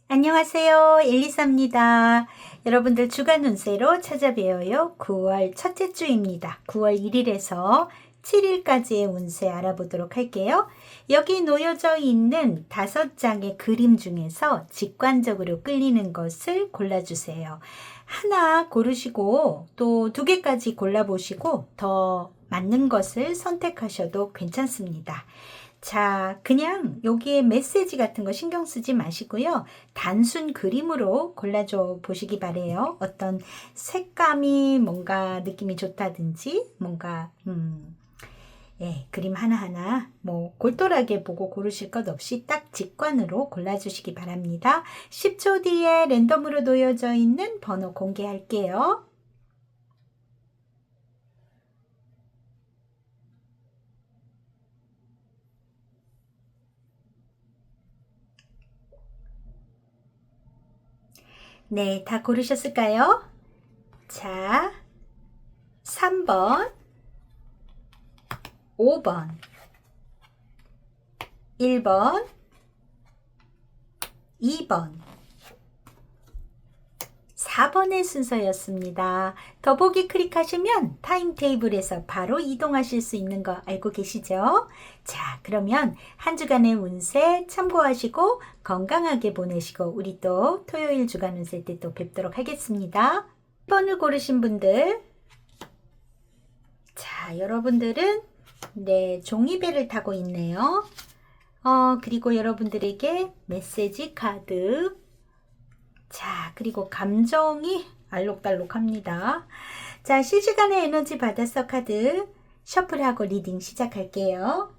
안녕하세요. 엘리사입니다. 여러분들 주간 운세로 찾아뵈어요. 9월 첫째 주입니다. 9월 1일에서 7일까지의 운세 알아보도록 할게요. 여기 놓여져 있는 5장의 그림 중에서 직관적으로 끌리는 것을 골라주세요. 하나 고르시고 또 2개까지 골라보시고 더 맞는 것을 선택하셔도 괜찮습니다. 자, 그냥 여기에 메시지 같은 거 신경 쓰지 마시고요. 단순 그림으로 골라줘 보시기 바래요. 어떤 색감이 뭔가 느낌이 좋다든지 뭔가 그림 하나하나 뭐 골똘하게 보고 고르실 것 없이 딱 직관으로 골라주시기 바랍니다. 10초 뒤에 랜덤으로 놓여져 있는 번호 공개할게요. 네, 다 고르셨을까요? 자, 3번, 5번, 1번, 2번, 4번의 순서였습니다. 더보기 클릭하시면 타임테이블에서 바로 이동하실 수 있는 거 알고 계시죠? 자, 그러면 한 주간의 운세 참고하시고 건강하게 보내시고 우리 또 토요일 주간 운세 때 또 뵙도록 하겠습니다. 1번을 고르신 분들, 자, 여러분들은 네, 종이배를 타고 있네요. 그리고 여러분들에게 메시지 카드, 자, 그리고 감정이 알록달록합니다. 자, 실시간의 에너지 받았어 카드 셔플하고 리딩 시작할게요.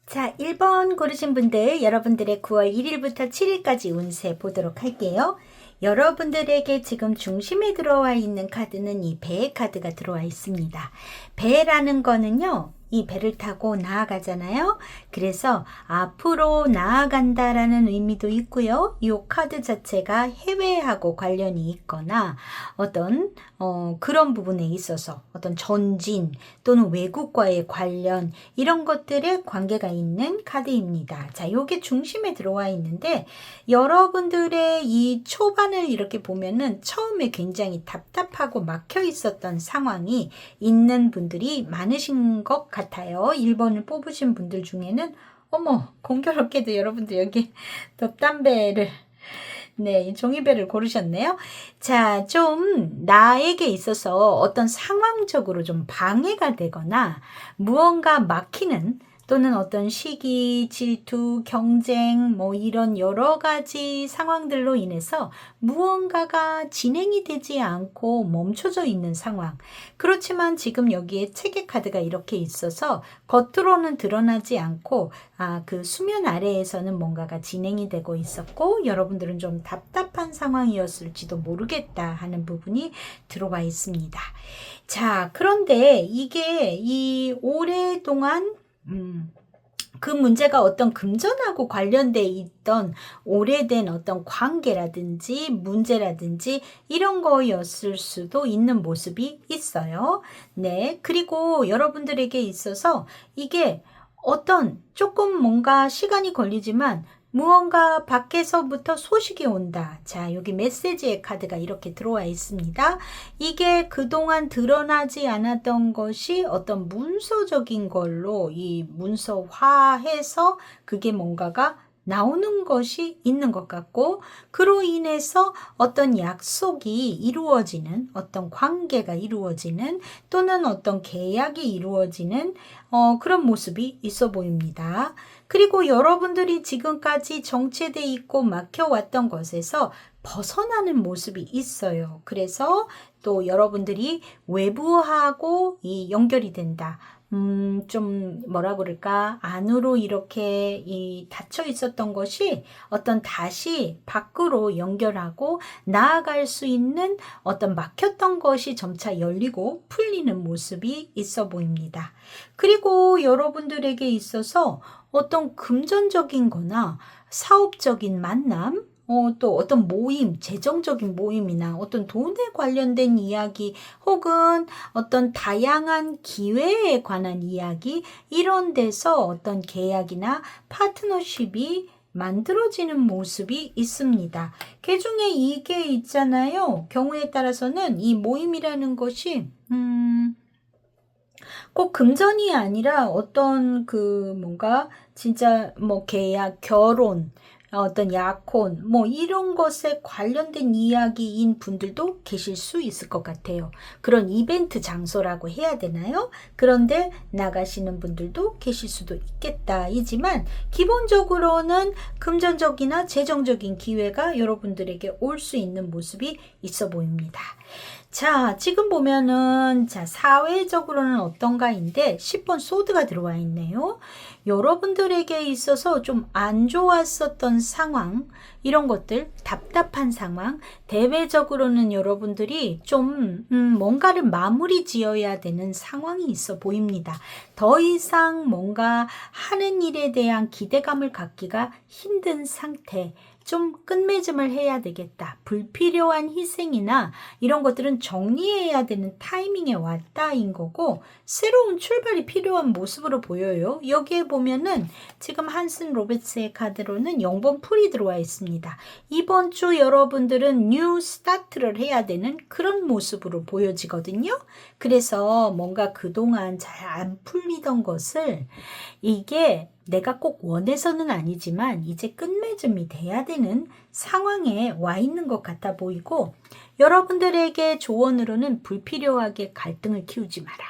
자, 1번 고르신 분들, 여러분들의 9월 1일부터 7일까지 운세 보도록 할게요. 여러분들에게 지금 중심에 들어와 있는 카드는 이 배의 카드가 들어와 있습니다. 배라는 거는요, 이 배를 타고 나아가잖아요. 그래서 앞으로 나아간다라는 의미도 있고요. 이 카드 자체가 해외하고 관련이 있거나 어떤 그런 부분에 있어서 어떤 전진 또는 외국과의 관련 이런 것들에 관계가 있는 카드입니다. 자, 요게 중심에 들어와 있는데 여러분들의 이 초반을 이렇게 보면은 처음에 굉장히 답답하고 막혀 있었던 상황이 있는 분들이 많으신 것 같아요. 1번을 뽑으신 분들 중에는 어머, 공교롭게도 여러분들 여기 돛담배를 네, 종이배를 고르셨네요. 자, 좀 나에게 있어서 어떤 상황적으로 좀 방해가 되거나 무언가 막히는 또는 어떤 시기, 질투, 경쟁, 뭐 이런 여러 가지 상황들로 인해서 무언가가 진행이 되지 않고 멈춰져 있는 상황. 그렇지만 지금 여기에 체계 카드가 이렇게 있어서 겉으로는 드러나지 않고 그 수면 아래에서는 뭔가가 진행이 되고 있었고 여러분들은 좀 답답한 상황이었을지도 모르겠다 하는 부분이 들어와 있습니다. 자, 그런데 이게 이 오랫동안 그 문제가 어떤 금전하고 관련돼 있던 오래된 어떤 관계라든지 문제라든지 이런 거였을 수도 있는 모습이 있어요. 네. 그리고 여러분들에게 있어서 이게 어떤 조금 뭔가 시간이 걸리지만 무언가 밖에서부터 소식이 온다. 자, 여기 메시지의 카드가 이렇게 들어와 있습니다. 이게 그동안 드러나지 않았던 것이 어떤 문서적인 걸로 이 문서화해서 그게 뭔가가 나오는 것이 있는 것 같고 그로 인해서 어떤 약속이 이루어지는 어떤 관계가 이루어지는 또는 어떤 계약이 이루어지는 그런 모습이 있어 보입니다. 그리고 여러분들이 지금까지 정체돼 있고 막혀왔던 것에서 벗어나는 모습이 있어요. 그래서 또 여러분들이 외부하고 이 연결이 된다. 좀 뭐라 그럴까 안으로 이렇게 닫혀 있었던 것이 어떤 다시 밖으로 연결하고 나아갈 수 있는 어떤 막혔던 것이 점차 열리고 풀리는 모습이 있어 보입니다. 그리고 여러분들에게 있어서 어떤 금전적인 거나 사업적인 만남 또 어떤 모임, 재정적인 모임이나 어떤 돈에 관련된 이야기 혹은 어떤 다양한 기회에 관한 이야기 이런 데서 어떤 계약이나 파트너십이 만들어지는 모습이 있습니다. 그 중에 이게 있잖아요. 경우에 따라서는 이 모임이라는 것이 꼭 금전이 아니라 어떤 뭔가 진짜 뭐 계약, 결혼, 어떤 약혼 뭐 이런 것에 관련된 이야기인 분들도 계실 수 있을 것 같아요. 그런 이벤트 장소라고 해야 되나요? 그런데 나가시는 분들도 계실 수도 있겠다이지만 기본적으로는 금전적이나 재정적인 기회가 여러분들에게 올 수 있는 모습이 있어 보입니다. 자, 지금 보면은 사회적으로는 어떤가인데 10번 소드가 들어와 있네요. 여러분들에게 있어서 좀 안 좋았었던 상황, 이런 것들, 답답한 상황, 대외적으로는 여러분들이 좀 뭔가를 마무리 지어야 되는 상황이 있어 보입니다. 더 이상 뭔가 하는 일에 대한 기대감을 갖기가 힘든 상태, 좀 끝맺음을 해야 되겠다. 불필요한 희생이나 이런 것들은 정리해야 되는 타이밍에 왔다인 거고 새로운 출발이 필요한 모습으로 보여요. 여기에 보면은 지금 한슨 로베츠의 카드로는 0번 풀이 들어와 있습니다. 이번 주 여러분들은 뉴 스타트를 해야 되는 그런 모습으로 보여지거든요. 그래서 뭔가 그동안 잘 안 풀리던 것을 이게 내가 꼭 원해서는 아니지만 이제 끝맺음이 돼야 되는 상황에 와 있는 것 같아 보이고 여러분들에게 조언으로는 불필요하게 갈등을 키우지 마라.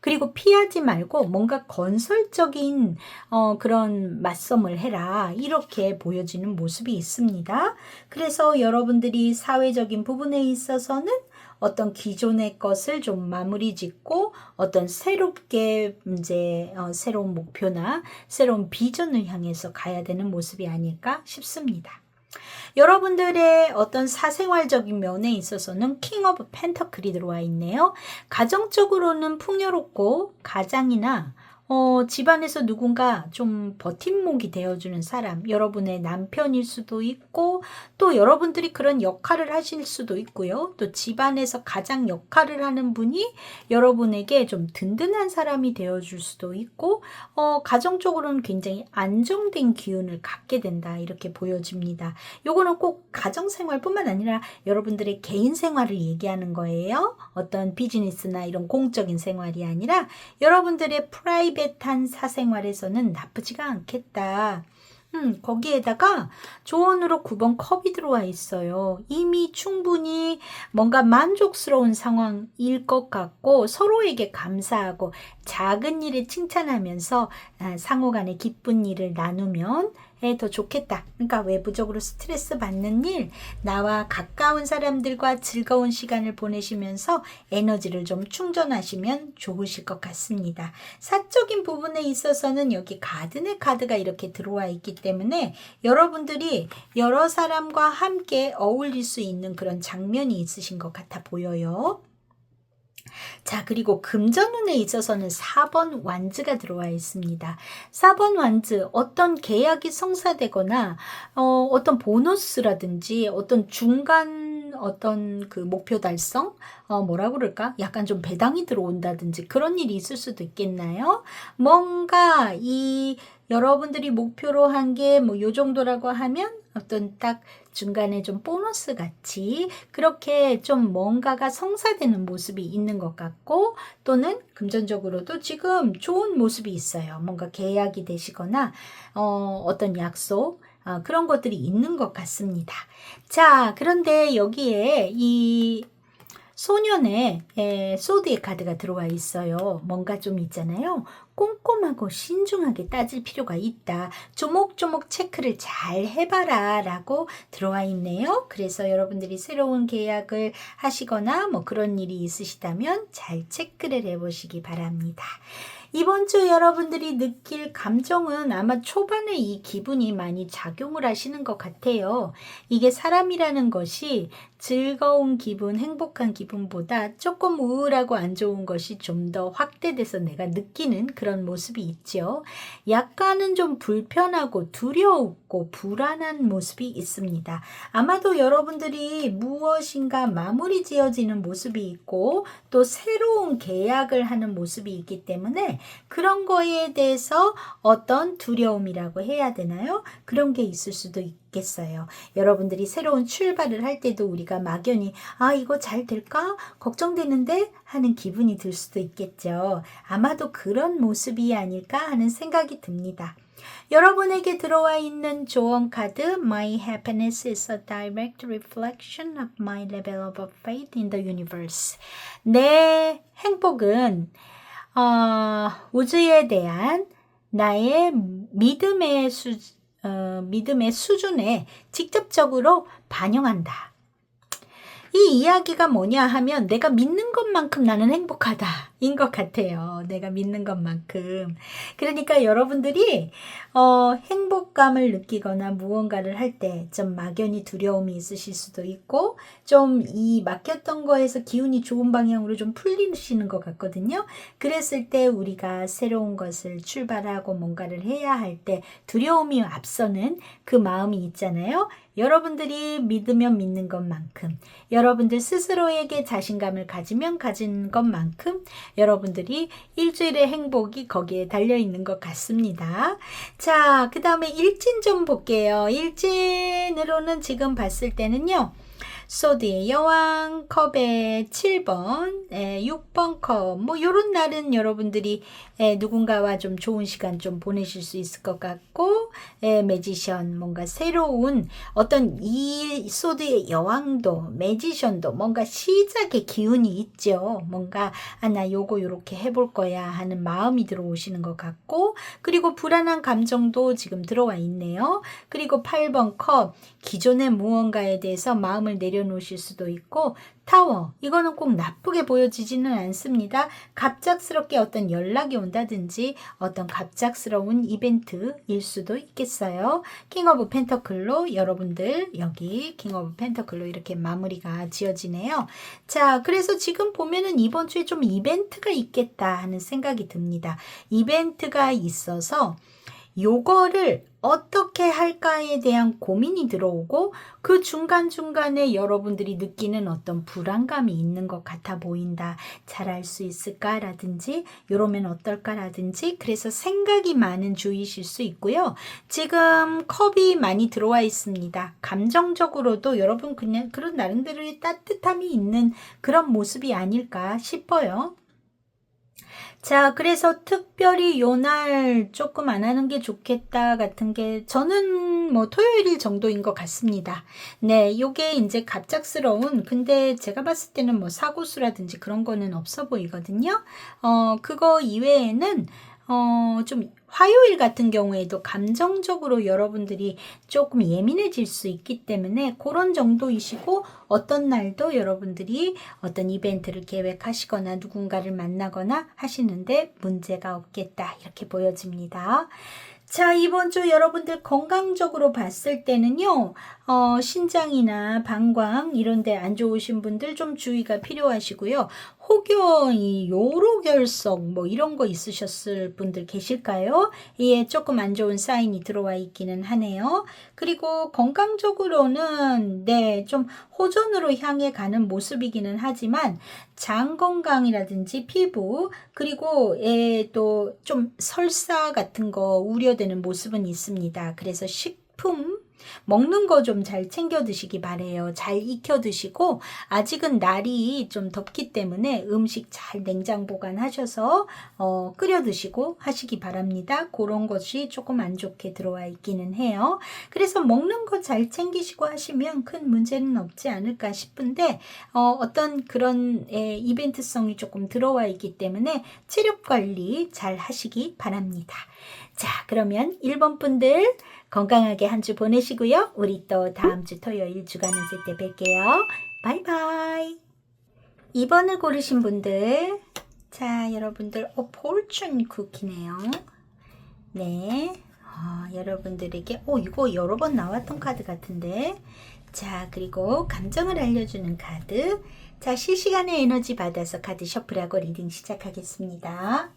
그리고 피하지 말고 뭔가 건설적인 그런 맞섬을 해라. 이렇게 보여지는 모습이 있습니다. 그래서 여러분들이 사회적인 부분에 있어서는 어떤 기존의 것을 좀 마무리 짓고 어떤 새롭게 이제 새로운 목표나 새로운 비전을 향해서 가야 되는 모습이 아닐까 싶습니다. 여러분들의 어떤 사생활적인 면에 있어서는 킹 오브 펜터클이 들어와 있네요. 가정적으로는 풍요롭고 가장이나 집안에서 누군가 좀 버팀목이 되어주는 사람, 여러분의 남편일 수도 있고 또 여러분들이 그런 역할을 하실 수도 있고요. 또 집안에서 가장 역할을 하는 분이 여러분에게 좀 든든한 사람이 되어줄 수도 있고 가정적으로는 굉장히 안정된 기운을 갖게 된다 이렇게 보여집니다. 요거는 꼭 가정생활뿐만 아니라 여러분들의 개인 생활을 얘기하는 거예요. 어떤 비즈니스나 이런 공적인 생활이 아니라 여러분들의 프라이빗한 사생활에서는 나쁘지가 않겠다. 거기에다가 조언으로 9번 컵이 들어와 있어요. 이미 충분히 뭔가 만족스러운 상황일 것 같고 서로에게 감사하고 작은 일에 칭찬하면서 상호 간에 기쁜 일을 나누면 더 좋겠다. 그러니까 외부적으로 스트레스 받는 일, 나와 가까운 사람들과 즐거운 시간을 보내시면서 에너지를 좀 충전하시면 좋으실 것 같습니다. 사적인 부분에 있어서는 여기 가든의 카드가 이렇게 들어와 있기 때문에 여러분들이 여러 사람과 함께 어울릴 수 있는 그런 장면이 있으신 것 같아 보여요. 자, 그리고 금전운에 있어서는 4번 완즈가 들어와 있습니다. 4번 완즈, 어떤 계약이 성사되거나 어떤 보너스라든지 어떤 중간 어떤 그 목표 달성, 뭐라 그럴까? 약간 좀 배당이 들어온다든지 그런 일이 있을 수도 있겠나요? 뭔가 여러분들이 목표로 한 게 뭐 요 정도라고 하면 어떤 딱 중간에 좀 보너스 같이 그렇게 좀 뭔가가 성사되는 모습이 있는 것 같고, 또는 금전적으로도 지금 좋은 모습이 있어요. 뭔가 계약이 되시거나 어떤 약속, 그런 것들이 있는 것 같습니다. 자, 그런데 여기에 이 소년의 소드의 카드가 들어와 있어요. 뭔가 좀 있잖아요. 꼼꼼하고 신중하게 따질 필요가 있다. 조목조목 체크를 잘 해봐라 라고 들어와 있네요. 그래서 여러분들이 새로운 계약을 하시거나 뭐 그런 일이 있으시다면 잘 체크를 해보시기 바랍니다. 이번 주 여러분들이 느낄 감정은 아마 초반에 이 기분이 많이 작용을 하시는 것 같아요. 이게 사람이라는 것이 즐거운 기분, 행복한 기분보다 조금 우울하고 안 좋은 것이 좀 더 확대돼서 내가 느끼는 그런 모습이 있죠. 약간은 좀 불편하고 두렵고 불안한 모습이 있습니다. 아마도 여러분들이 무엇인가 마무리 지어지는 모습이 있고 또 새로운 계약을 하는 모습이 있기 때문에 그런 거에 대해서 어떤 두려움이라고 해야 되나요? 그런 게 있을 수도 있겠어요. 여러분들이 새로운 출발을 할 때도 우리가 막연히 이거 잘 될까? 걱정되는데? 하는 기분이 들 수도 있겠죠. 아마도 그런 모습이 아닐까 하는 생각이 듭니다. 여러분에게 들어와 있는 조언 카드 My happiness is a direct reflection of my level of faith in the universe. 내 행복은 우주에 대한 나의 믿음의 수준에 직접적으로 반영한다. 이 이야기가 뭐냐 하면 내가 믿는 것만큼 나는 행복하다 인 것 같아요. 내가 믿는 것만큼. 그러니까 여러분들이 행복감을 느끼거나 무언가를 할 때 좀 막연히 두려움이 있으실 수도 있고 좀 이 막혔던 거에서 기운이 좋은 방향으로 좀 풀리시는 것 같거든요. 그랬을 때 우리가 새로운 것을 출발하고 뭔가를 해야 할 때 두려움이 앞서는 그 마음이 있잖아요. 여러분들이 믿으면 믿는 것만큼, 여러분들 스스로에게 자신감을 가지면 가진 것만큼 여러분들이 일주일의 행복이 거기에 달려있는 것 같습니다. 자, 그 다음에 일진 좀 볼게요. 일진으로는 지금 봤을 때는요. 소드의 여왕, 컵의 7번, 6번 컵, 뭐 요런 날은 여러분들이 누군가와 좀 좋은 시간 좀 보내실 수 있을 것 같고, 매지션, 뭔가 새로운 어떤 이 소드의 여왕도 매지션도 뭔가 시작의 기운이 있죠. 뭔가 나 요거 요렇게 해볼 거야 하는 마음이 들어오시는 것 같고, 그리고 불안한 감정도 지금 들어와 있네요. 그리고 8번 컵, 기존의 무언가에 대해서 마음을 내려놓으실 수도 있고, 타워, 이거는 꼭 나쁘게 보여지지는 않습니다. 갑작스럽게 어떤 연락이 온다든지 어떤 갑작스러운 이벤트일 수도 있겠어요. 킹 오브 펜터클로 여러분들 여기 킹 오브 펜터클로 이렇게 마무리가 지어지네요. 자, 그래서 지금 보면은 이번 주에 좀 이벤트가 있겠다 하는 생각이 듭니다. 이벤트가 있어서 요거를 어떻게 할까에 대한 고민이 들어오고 그 중간중간에 여러분들이 느끼는 어떤 불안감이 있는 것 같아 보인다. 잘할 수 있을까라든지 이러면 어떨까라든지 그래서 생각이 많은 주이실 수 있고요. 지금 컵이 많이 들어와 있습니다. 감정적으로도 여러분 그냥 그런 나름대로의 따뜻함이 있는 그런 모습이 아닐까 싶어요. 자, 그래서 특별히 요날 조금 안 하는 게 좋겠다 같은 게 저는 뭐 토요일 정도인 것 같습니다. 네, 요게 이제 갑작스러운, 근데 제가 봤을 때는 뭐 사고수라든지 그런 거는 없어 보이거든요. 그거 이외에는 좀 화요일 같은 경우에도 감정적으로 여러분들이 조금 예민해질 수 있기 때문에 그런 정도이시고, 어떤 날도 여러분들이 어떤 이벤트를 계획하시거나 누군가를 만나거나 하시는데 문제가 없겠다, 이렇게 보여집니다. 자, 이번 주 여러분들 건강적으로 봤을 때는요, 신장이나 방광 이런 데 안 좋으신 분들 좀 주의가 필요하시고요. 혹여 요로결석 뭐 이런 거 있으셨을 분들 계실까요? 예, 조금 안 좋은 사인이 들어와 있기는 하네요. 그리고 건강적으로는 네, 좀 호전으로 향해 가는 모습이기는 하지만 장 건강이라든지 피부, 그리고 또 좀 설사 같은 거 우려되는 모습은 있습니다. 그래서 식품 먹는 거 좀 잘 챙겨 드시기 바래요. 잘 익혀 드시고, 아직은 날이 좀 덥기 때문에 음식 잘 냉장 보관하셔서 끓여 드시고 하시기 바랍니다. 그런 것이 조금 안 좋게 들어와 있기는 해요. 그래서 먹는 거 잘 챙기시고 하시면 큰 문제는 없지 않을까 싶은데, 어떤 그런 이벤트성이 조금 들어와 있기 때문에 체력 관리 잘 하시기 바랍니다. 자, 그러면 1번 분들 건강하게 한 주 보내시고요. 우리 또 다음 주 토요일 주간 운세 때 뵐게요. 바이바이. 2번을 고르신 분들, 자, 여러분들 포춘 쿠키네요. 네, 여러분들에게 이거 여러 번 나왔던 카드 같은데, 자, 그리고 감정을 알려주는 카드. 자, 실시간에 에너지 받아서 카드 셔플하고 리딩 시작하겠습니다.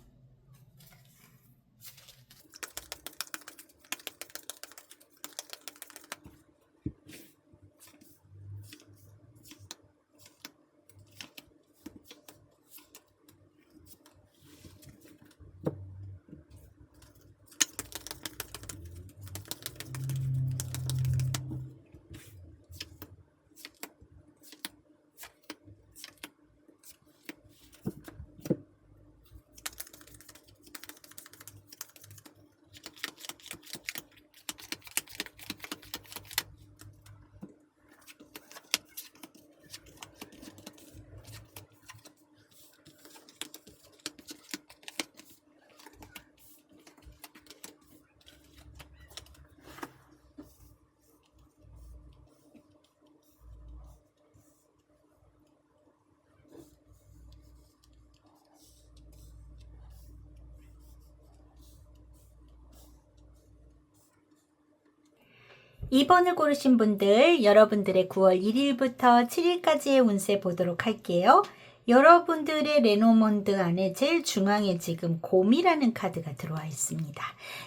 이 번을 고르신 분들, 여러분들의 9월 1일부터 7일까지의 운세 보도록 할게요. 여러분들의 레노몬드 안에 제일 중앙에 지금 곰이라는 카드가 들어와 있습니다.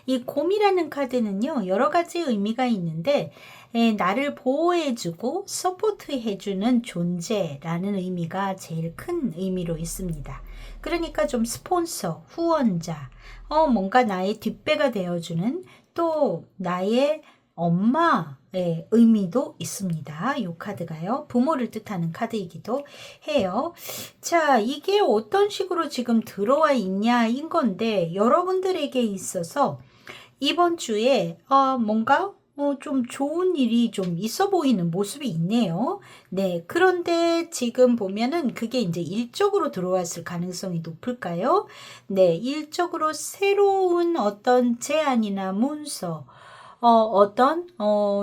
이 곰이라는 카드는요, 여러 가지 의미가 있는데, 나를 보호해주고 서포트해주는 존재라는 의미가 제일 큰 의미로 있습니다. 그러니까 좀 스폰서, 후원자, 뭔가 나의 뒷배가 되어주는, 또 나의 엄마의 의미도 있습니다. 이 카드가요. 부모를 뜻하는 카드이기도 해요. 자, 이게 어떤 식으로 지금 들어와 있냐인 건데, 여러분들에게 있어서 이번 주에 뭔가 좀 좋은 일이 좀 있어 보이는 모습이 있네요. 네, 그런데 지금 보면은 그게 이제 일적으로 들어왔을 가능성이 높을까요? 네, 일적으로 새로운 어떤 제안이나 문서,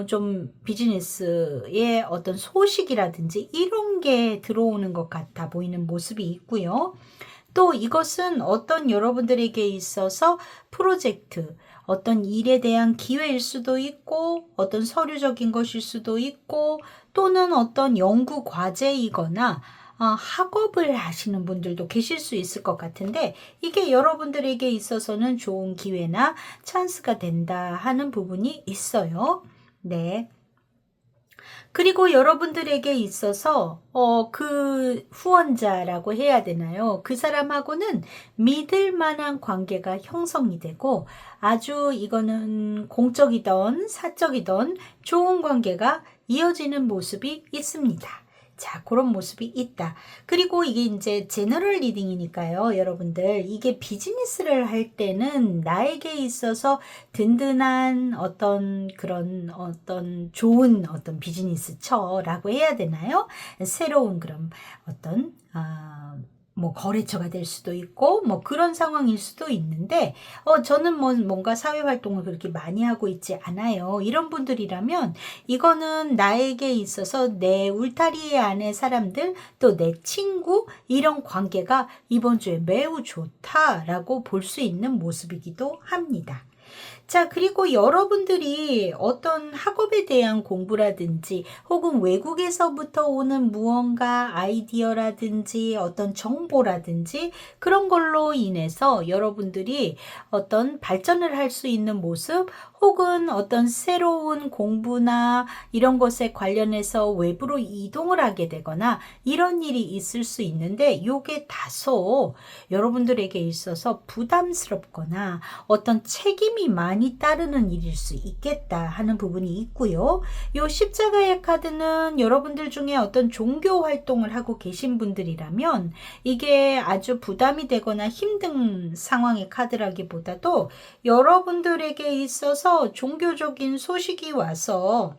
좀 비즈니스의 어떤 소식이라든지 이런 게 들어오는 것 같아 보이는 모습이 있고요. 또 이것은 어떤 여러분들에게 있어서 프로젝트, 어떤 일에 대한 기회일 수도 있고, 어떤 서류적인 것일 수도 있고, 또는 어떤 연구 과제이거나 학업을 하시는 분들도 계실 수 있을 것 같은데, 이게 여러분들에게 있어서는 좋은 기회나 찬스가 된다 하는 부분이 있어요. 네. 그리고 여러분들에게 있어서 그 후원자라고 해야 되나요? 그 사람하고는 믿을 만한 관계가 형성이 되고, 아주 이거는 공적이던 사적이던 좋은 관계가 이어지는 모습이 있습니다. 자, 그런 모습이 있다. 그리고 이게 이제 제너럴 리딩이니까요. 여러분들, 이게 비즈니스를 할 때는 나에게 있어서 든든한 어떤 그런 어떤 좋은 어떤 비즈니스처라고 해야 되나요? 새로운 그런 어떤, 뭐 거래처가 될 수도 있고 뭐 그런 상황일 수도 있는데 저는 뭐 뭔가 사회 활동을 그렇게 많이 하고 있지 않아요. 이런 분들이라면 이거는 나에게 있어서 내 울타리 안에 사람들 또 내 친구 이런 관계가 이번 주에 매우 좋다라고 볼 수 있는 모습이기도 합니다. 자, 그리고 여러분들이 어떤 학업에 대한 공부라든지 혹은 외국에서부터 오는 무언가 아이디어라든지 어떤 정보라든지 그런 걸로 인해서 여러분들이 어떤 발전을 할 수 있는 모습 혹은 어떤 새로운 공부나 이런 것에 관련해서 외부로 이동을 하게 되거나 이런 일이 있을 수 있는데 요게 다소 여러분들에게 있어서 부담스럽거나 어떤 책임이 많이 따르는 일일 수 있겠다 하는 부분이 있고요. 요 십자가의 카드는 여러분들 중에 어떤 종교 활동을 하고 계신 분들이라면 이게 아주 부담이 되거나 힘든 상황의 카드라기보다도 여러분들에게 있어서 종교적인 소식이 와서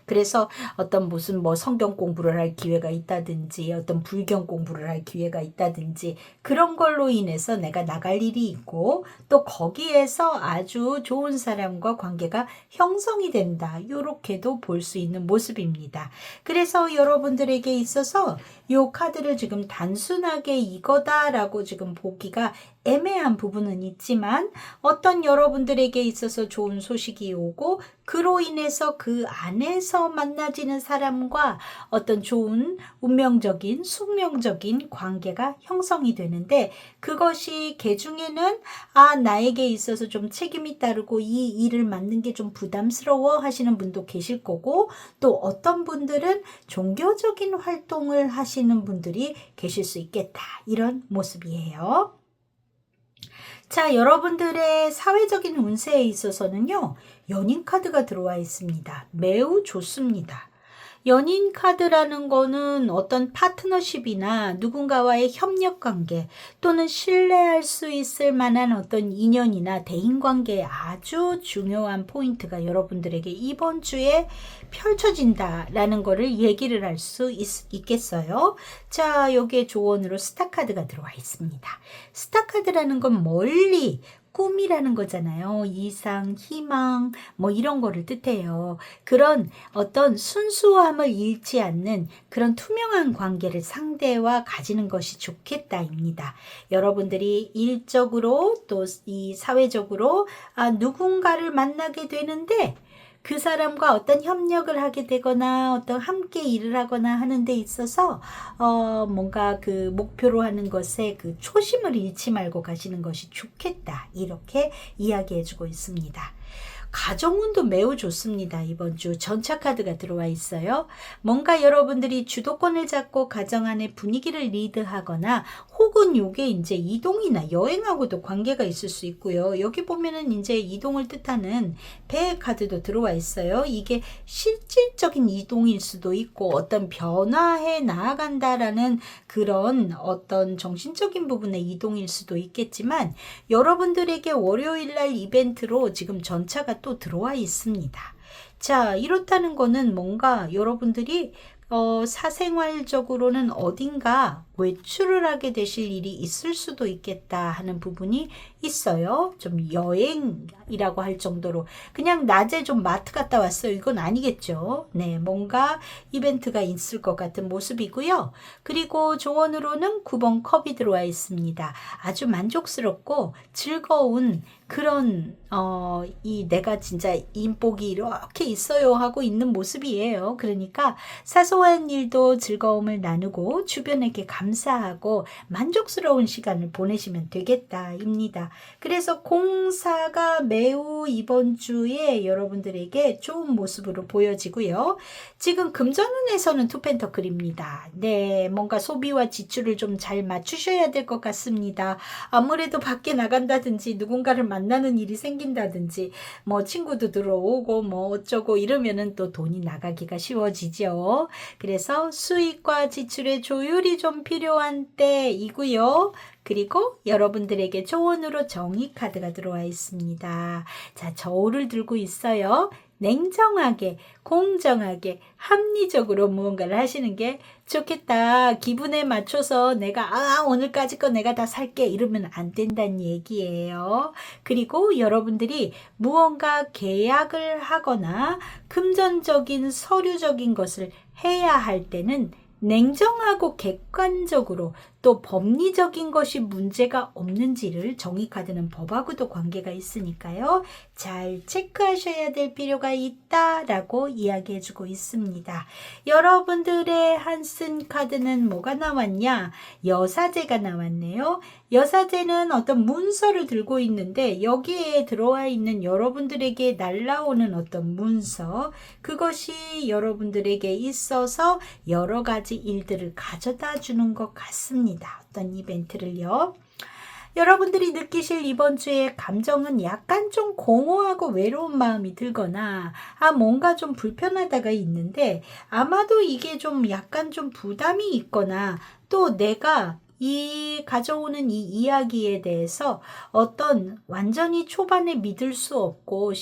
그래서 어떤 무슨 뭐 성경 공부를 할 기회가 있다든지 어떤 불경 공부를 할 기회가 있다든지 그런 걸로 인해서 내가 나갈 일이 있고 또 거기에서 아주 좋은 사람과 관계가 형성이 된다. 이렇게도 볼 수 있는 모습입니다. 그래서 여러분들에게 있어서 이 카드를 지금 단순하게 이거다라고 지금 보기가 애매한 부분은 있지만 어떤 여러분들에게 있어서 좋은 소식이 오고 그로 인해서 그 안에서 만나지는 사람과 어떤 좋은 운명적인 숙명적인 관계가 형성이 되는데 그것이 개중에는 나에게 있어서 좀 책임이 따르고 이 일을 맡는 게 좀 부담스러워 하시는 분도 계실 거고 또 어떤 분들은 종교적인 활동을 하시는 분들이 계실 수 있겠다. 이런 모습이에요. 자, 여러분들의 사회적인 운세에 있어서는요, 연인 카드가 들어와 있습니다. 매우 좋습니다. 연인 카드라는 거는 어떤 파트너십이나 누군가와의 협력 관계 또는 신뢰할 수 있을 만한 어떤 인연이나 대인 관계에 아주 중요한 포인트가 여러분들에게 이번 주에 펼쳐진다라는 거를 얘기를 할 수 있겠어요. 자, 여기에 조언으로 스타 카드가 들어와 있습니다. 스타 카드라는 건 멀리 꿈이라는 거잖아요. 이상, 희망, 뭐 이런 거를 뜻해요. 그런 어떤 순수함을 잃지 않는 그런 투명한 관계를 상대와 가지는 것이 좋겠다입니다. 여러분들이 일적으로 또 이 사회적으로 누군가를 만나게 되는데 그 사람과 어떤 협력을 하게 되거나 어떤 함께 일을 하거나 하는 데 있어서 뭔가 그 목표로 하는 것에 그 초심을 잃지 말고 가시는 것이 좋겠다. 이렇게 이야기해 주고 있습니다. 가정운도 매우 좋습니다. 이번 주 전차 카드가 들어와 있어요. 뭔가 여러분들이 주도권을 잡고 가정 안의 분위기를 리드하거나 혹은 요게 이제 이동이나 여행하고도 관계가 있을 수 있고요. 여기 보면은 이제 이동을 뜻하는 배 카드도 들어와 있어요. 이게 실질적인 이동일 수도 있고 어떤 변화해 나아간다라는 그런 어떤 정신적인 부분의 이동일 수도 있겠지만 여러분들에게 월요일날 이벤트로 지금 전차가 또 들어와 있습니다. 자, 이렇다는 거는 뭔가 여러분들이 사생활적으로는 어딘가 외출을 하게 되실 일이 있을 수도 있겠다 하는 부분이 있어요. 좀 여행이라고 할 정도로 그냥 낮에 좀 마트 갔다 왔어요. 이건 아니겠죠. 네, 뭔가 이벤트가 있을 것 같은 모습이고요. 그리고 조언으로는 9번 컵이 들어와 있습니다. 아주 만족스럽고 즐거운 그런 내가 진짜 인복이 이렇게 있어요 하고 있는 모습이에요. 그러니까 사소한 일도 즐거움을 나누고 주변에게 감사합니다. 감사하고 만족스러운 시간을 보내시면 되겠다입니다. 그래서 공사가 매우 이번 주에 여러분들에게 좋은 모습으로 보여지고요. 지금 금전운에서는 투펜터클입니다. 네, 뭔가 소비와 지출을 좀 잘 맞추셔야 될 것 같습니다. 아무래도 밖에 나간다든지 누군가를 만나는 일이 생긴다든지 뭐 친구도 들어오고 뭐 어쩌고 이러면은 또 돈이 나가기가 쉬워지죠. 그래서 수익과 지출의 조율이 좀 필요한 때이고요. 그리고 여러분들에게 조언으로 정의 카드가 들어와 있습니다. 자, 저울을 들고 있어요. 냉정하게, 공정하게, 합리적으로 무언가를 하시는 게 좋겠다. 기분에 맞춰서 내가 오늘까지 거 내가 다 살게 이러면 안 된다는 얘기예요. 그리고 여러분들이 무언가 계약을 하거나 금전적인 서류적인 것을 해야 할 때는 냉정하고 객관적으로 또 법리적인 것이 문제가 없는지를 정의카드는 법하고도 관계가 있으니까요. 잘 체크하셔야 될 필요가 있다라고 이야기해주고 있습니다. 여러분들의 한슨 카드는 뭐가 나왔냐? 여사제가 나왔네요. 여사제는 어떤 문서를 들고 있는데 여기에 들어와 있는 여러분들에게 날라오는 어떤 문서, 그것이 여러분들에게 있어서 여러 가지 일들을 가져다 주는 것 같습니다. 어떤 이벤트를요. 여러분들이 느끼실 이번 주의 감정은 약간 좀 공허하고 외로운 마음이 들거나 뭔가 좀 불편하다가 있는데 아마도 이게 좀 약간 좀 부담이 있거나 또 내가 이 가져오는 이 이야기에 대해서 어떤 완전히 초반에 믿을 수 없고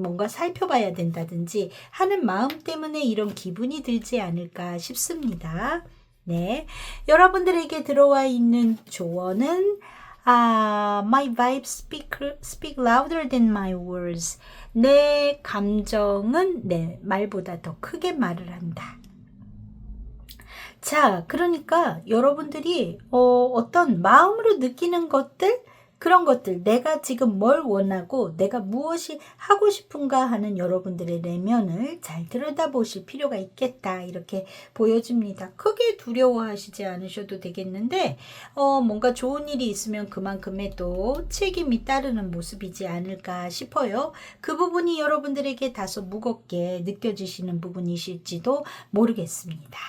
뭔가 살펴봐야 된다든지 하는 마음 때문에 이런 기분이 들지 않을까 싶습니다. 네, 여러분들에게 들어와 있는 조언은 My vibes speak louder than my words. 내 감정은 내 말보다 더 크게 말을 한다. 자, 그러니까 여러분들이 어떤 마음으로 느끼는 것들, 그런 것들, 내가 지금 뭘 원하고 내가 무엇이 하고 싶은가 하는 여러분들의 내면을 잘 들여다보실 필요가 있겠다, 이렇게 보여집니다. 크게 두려워하시지 않으셔도 되겠는데 뭔가 좋은 일이 있으면 그만큼의 또 책임이 따르는 모습이지 않을까 싶어요. 그 부분이 여러분들에게 다소 무겁게 느껴지시는 부분이실지도 모르겠습니다.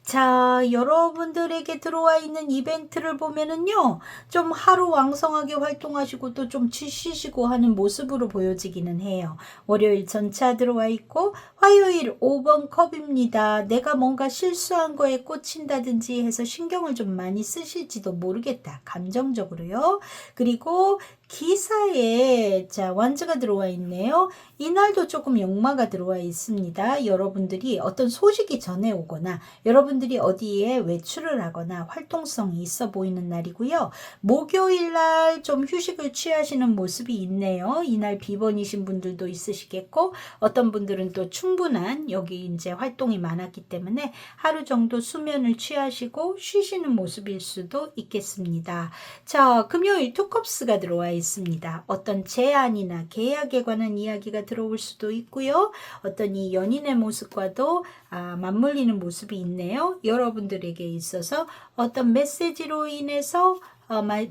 자, 여러분들에게 들어와 있는 이벤트를 보면은요, 좀 하루 왕성하게 활동하시고 또 좀 쉬시고 하는 모습으로 보여지기는 해요. 월요일 전차 들어와 있고 화요일 5번 컵입니다. 내가 뭔가 실수한 거에 꽂힌다든지 해서 신경을 좀 많이 쓰실지도 모르겠다. 감정적으로요. 그리고 기사에 완즈가 들어와 있네요. 이날도 조금 역마가 들어와 있습니다. 여러분들이 어떤 소식이 전해 오거나 여러분들이 어디에 외출을 하거나 활동성이 있어 보이는 날이고요. 목요일날 좀 휴식을 취하시는 모습이 있네요. 이날 비번이신 분들도 있으시겠고 어떤 분들은 또 충분한 여기 이제 활동이 많았기 때문에 하루 정도 수면을 취하시고 쉬시는 모습일 수도 있겠습니다. 자, 금요일 투컵스가 들어와 있습니다. 어떤 제안이나 계약에 관한 이야기가 들어올 수도 있고요. 어떤 이 연인의 모습과도 맞물리는 모습이 있네요. 여러분들에게 있어서 어떤 메시지로 인해서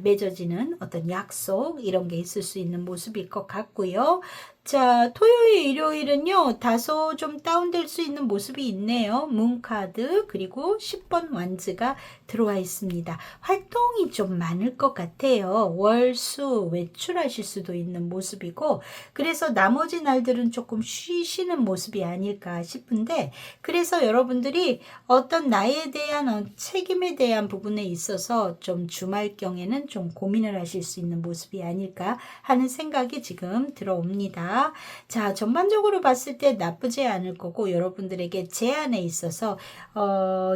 맺어지는 어떤 약속, 이런 게 있을 수 있는 모습일 것 같고요. 자, 토요일, 일요일은요, 다소 좀 다운될 수 있는 모습이 있네요. 문카드, 그리고 10번 완즈가 들어와 있습니다. 활동이 좀 많을 것 같아요. 월, 수, 외출하실 수도 있는 모습이고, 그래서 나머지 날들은 조금 쉬시는 모습이 아닐까 싶은데, 그래서 여러분들이 어떤 나에 대한 책임에 대한 부분에 있어서 좀 주말경에는 좀 고민을 하실 수 있는 모습이 아닐까 하는 생각이 지금 들어옵니다. 자, 전반적으로 봤을 때 나쁘지 않을 거고 여러분들에게 제안에 있어서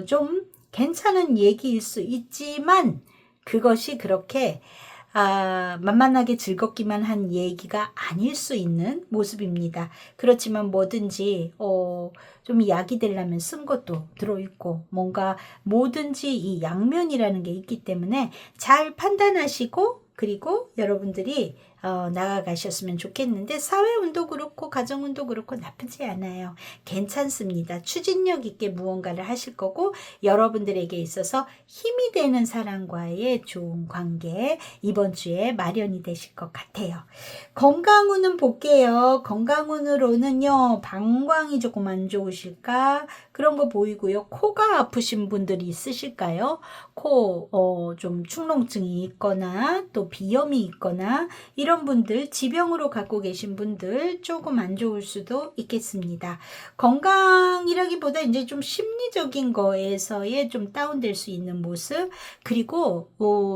좀 괜찮은 얘기일 수 있지만 그것이 그렇게 만만하게 즐겁기만 한 얘기가 아닐 수 있는 모습입니다. 그렇지만 뭐든지 좀 약이 되려면 쓴 것도 들어있고 뭔가 뭐든지 이 양면이라는 게 있기 때문에 잘 판단하시고 그리고 여러분들이 나아가셨으면 좋겠는데 사회운도 그렇고 가정운도 그렇고 나쁘지 않아요. 괜찮습니다. 추진력 있게 무언가를 하실 거고 여러분들에게 있어서 힘이 되는 사람과의 좋은 관계 이번 주에 마련이 되실 것 같아요. 건강운은 볼게요. 건강운으로는요. 방광이 조금 안 좋으실까? 그런 거 보이고요. 코가 아프신 분들이 있으실까요? 좀 축농증이 있거나 또 비염이 있거나 이런 분들, 지병으로 갖고 계신 분들 조금 안 좋을 수도 있겠습니다. 건강이라기보다 이제 좀 심리적인 거에서의 좀 다운될 수 있는 모습, 그리고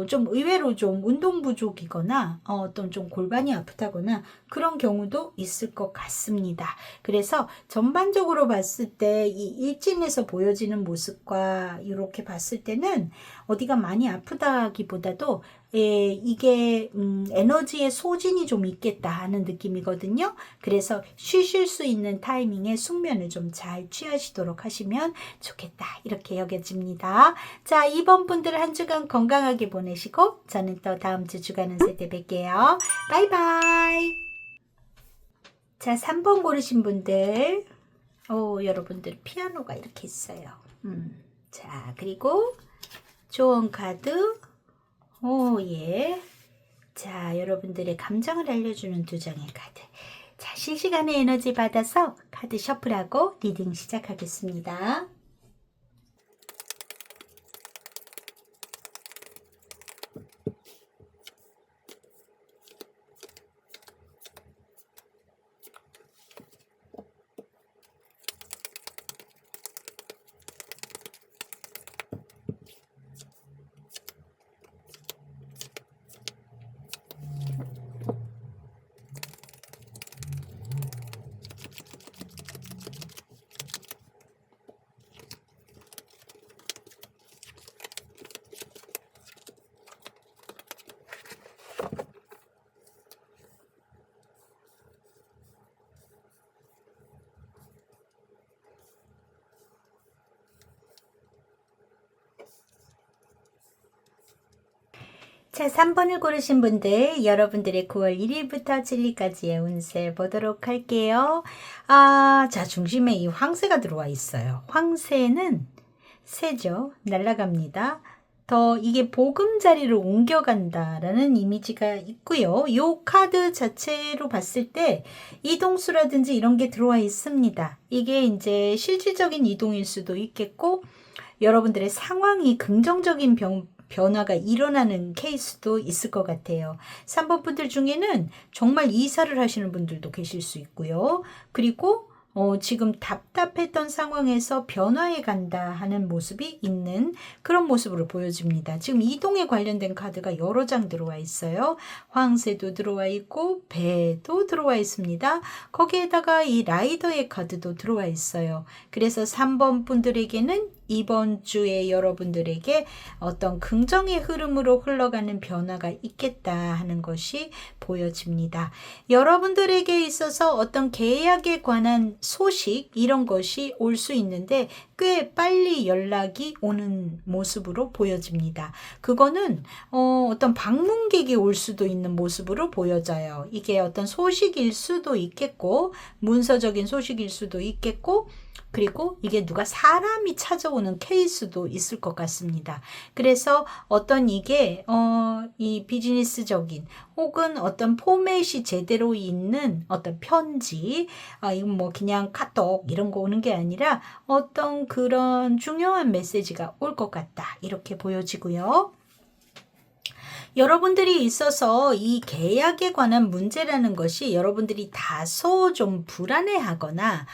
좀 의외로 좀 운동 부족이거나 어떤 좀 골반이 아프다거나 그런 경우도 있을 것 같습니다. 그래서 전반적으로 봤을 때 이 일진에서 보여지는 모습과 이렇게 봤을 때는 어디가 많이 아프다기보다도 이게 에너지의 소진이 좀 있겠다 하는 느낌이거든요. 그래서 쉬실 수 있는 타이밍에 숙면을 좀 잘 취하시도록 하시면 좋겠다 이렇게 여겨집니다. 자, 이번 분들 한 주간 건강하게 보내시고 저는 또 다음 주 주간 운세 때 뵐게요. 바이바이. 자, 3번 고르신 분들 여러분들 피아노가 이렇게 있어요. 자, 그리고 조언 카드 예. 자, 여러분들의 감정을 알려주는 2장의 카드. 자, 실시간의 에너지 받아서 카드 셔플하고 리딩 시작하겠습니다. 자, 3번을 고르신 분들 여러분들의 9월 1일부터 7일까지의 운세 보도록 할게요. 자, 중심에 이 황새가 들어와 있어요. 황새는 새죠. 날아갑니다. 더 이게 보금자리를 옮겨간다라는 이미지가 있고요. 이 카드 자체로 봤을 때 이동수라든지 이런 게 들어와 있습니다. 이게 이제 실질적인 이동일 수도 있겠고 여러분들의 상황이 긍정적인 변화가 일어나는 케이스도 있을 것 같아요. 3번 분들 중에는 정말 이사를 하시는 분들도 계실 수 있고요. 그리고 지금 답답했던 상황에서 변화해 간다 하는 모습이 있는 그런 모습으로 보여집니다. 지금 이동에 관련된 카드가 여러 장 들어와 있어요. 황새도 들어와 있고 배도 들어와 있습니다. 거기에다가 이 라이더의 카드도 들어와 있어요. 그래서 3번 분들에게는 이번 주에 여러분들에게 어떤 긍정의 흐름으로 흘러가는 변화가 있겠다 하는 것이 보여집니다. 여러분들에게 있어서 어떤 계약에 관한 소식 이런 것이 올 수 있는데 꽤 빨리 연락이 오는 모습으로 보여집니다. 그거는 어떤 방문객이 올 수도 있는 모습으로 보여져요. 이게 어떤 소식일 수도 있겠고 문서적인 소식일 수도 있겠고 그리고 이게 누가 사람이 찾아오는 케이스도 있을 것 같습니다. 그래서 어떤 이게 이 비즈니스적인 혹은 어떤 포맷이 제대로 있는 어떤 편지 이건 뭐 그냥 카톡 이런 거 오는 게 아니라 어떤 그런 중요한 메시지가 올 것 같다 이렇게 보여지고요. 여러분들이 있어서 이 계약에 관한 문제라는 것이 여러분들이 다소 좀 불안해하거나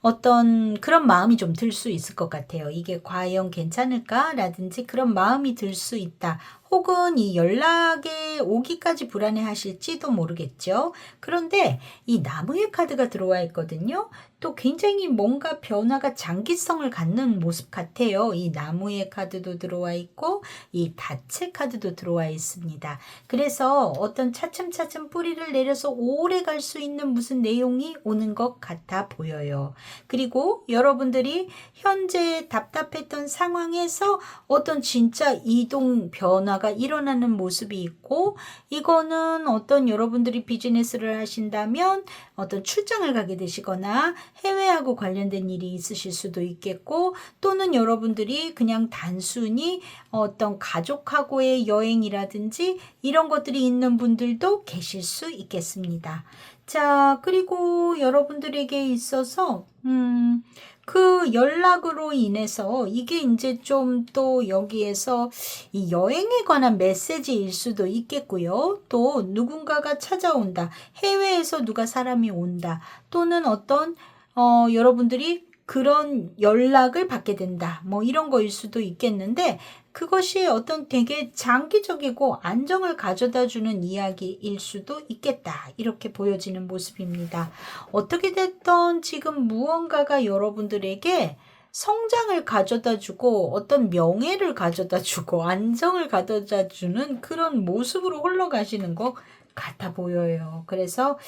어떤 그런 마음이 좀 들 수 있을 것 같아요. 이게 과연 괜찮을까? 라든지 그런 마음이 들 수 있다. 혹은 이 연락에 오기까지 불안해 하실지도 모르겠죠. 그런데 이 나무의 카드가 들어와 있거든요. 또 굉장히 뭔가 변화가 장기성을 갖는 모습 같아요. 이 나무의 카드도 들어와 있고 이 다채 카드도 들어와 있습니다. 그래서 어떤 차츰차츰 뿌리를 내려서 오래 갈 수 있는 무슨 내용이 오는 것 같아 보여요. 그리고 여러분들이 현재 답답했던 상황에서 어떤 진짜 이동 변화가 뭔가가 일어나는 모습이 있고, 이거는 어떤 여러분들이 비즈니스를 하신다면 어떤 출장을 가게 되시거나 해외하고 관련된 일이 있으실 수도 있겠고, 또는 여러분들이 그냥 단순히 어떤 가족하고의 여행이라든지 이런 것들이 있는 분들도 계실 수 있겠습니다. 자, 그리고 여러분들에게 있어서 그 연락으로 인해서 이게 이제 좀 또 여기에서 이 여행에 관한 메시지일 수도 있겠고요. 또 누군가가 찾아온다. 해외에서 누가 사람이 온다. 또는 어떤 여러분들이 그런 연락을 받게 된다. 뭐 이런 거일 수도 있겠는데, 그것이 어떤 되게 장기적이고 안정을 가져다 주는 이야기일 수도 있겠다. 이렇게 보여지는 모습입니다. 어떻게 됐든 지금 무언가가 여러분들에게 성장을 가져다 주고 어떤 명예를 가져다 주고 안정을 가져다 주는 그런 모습으로 흘러가시는 것 같아 보여요. 그래서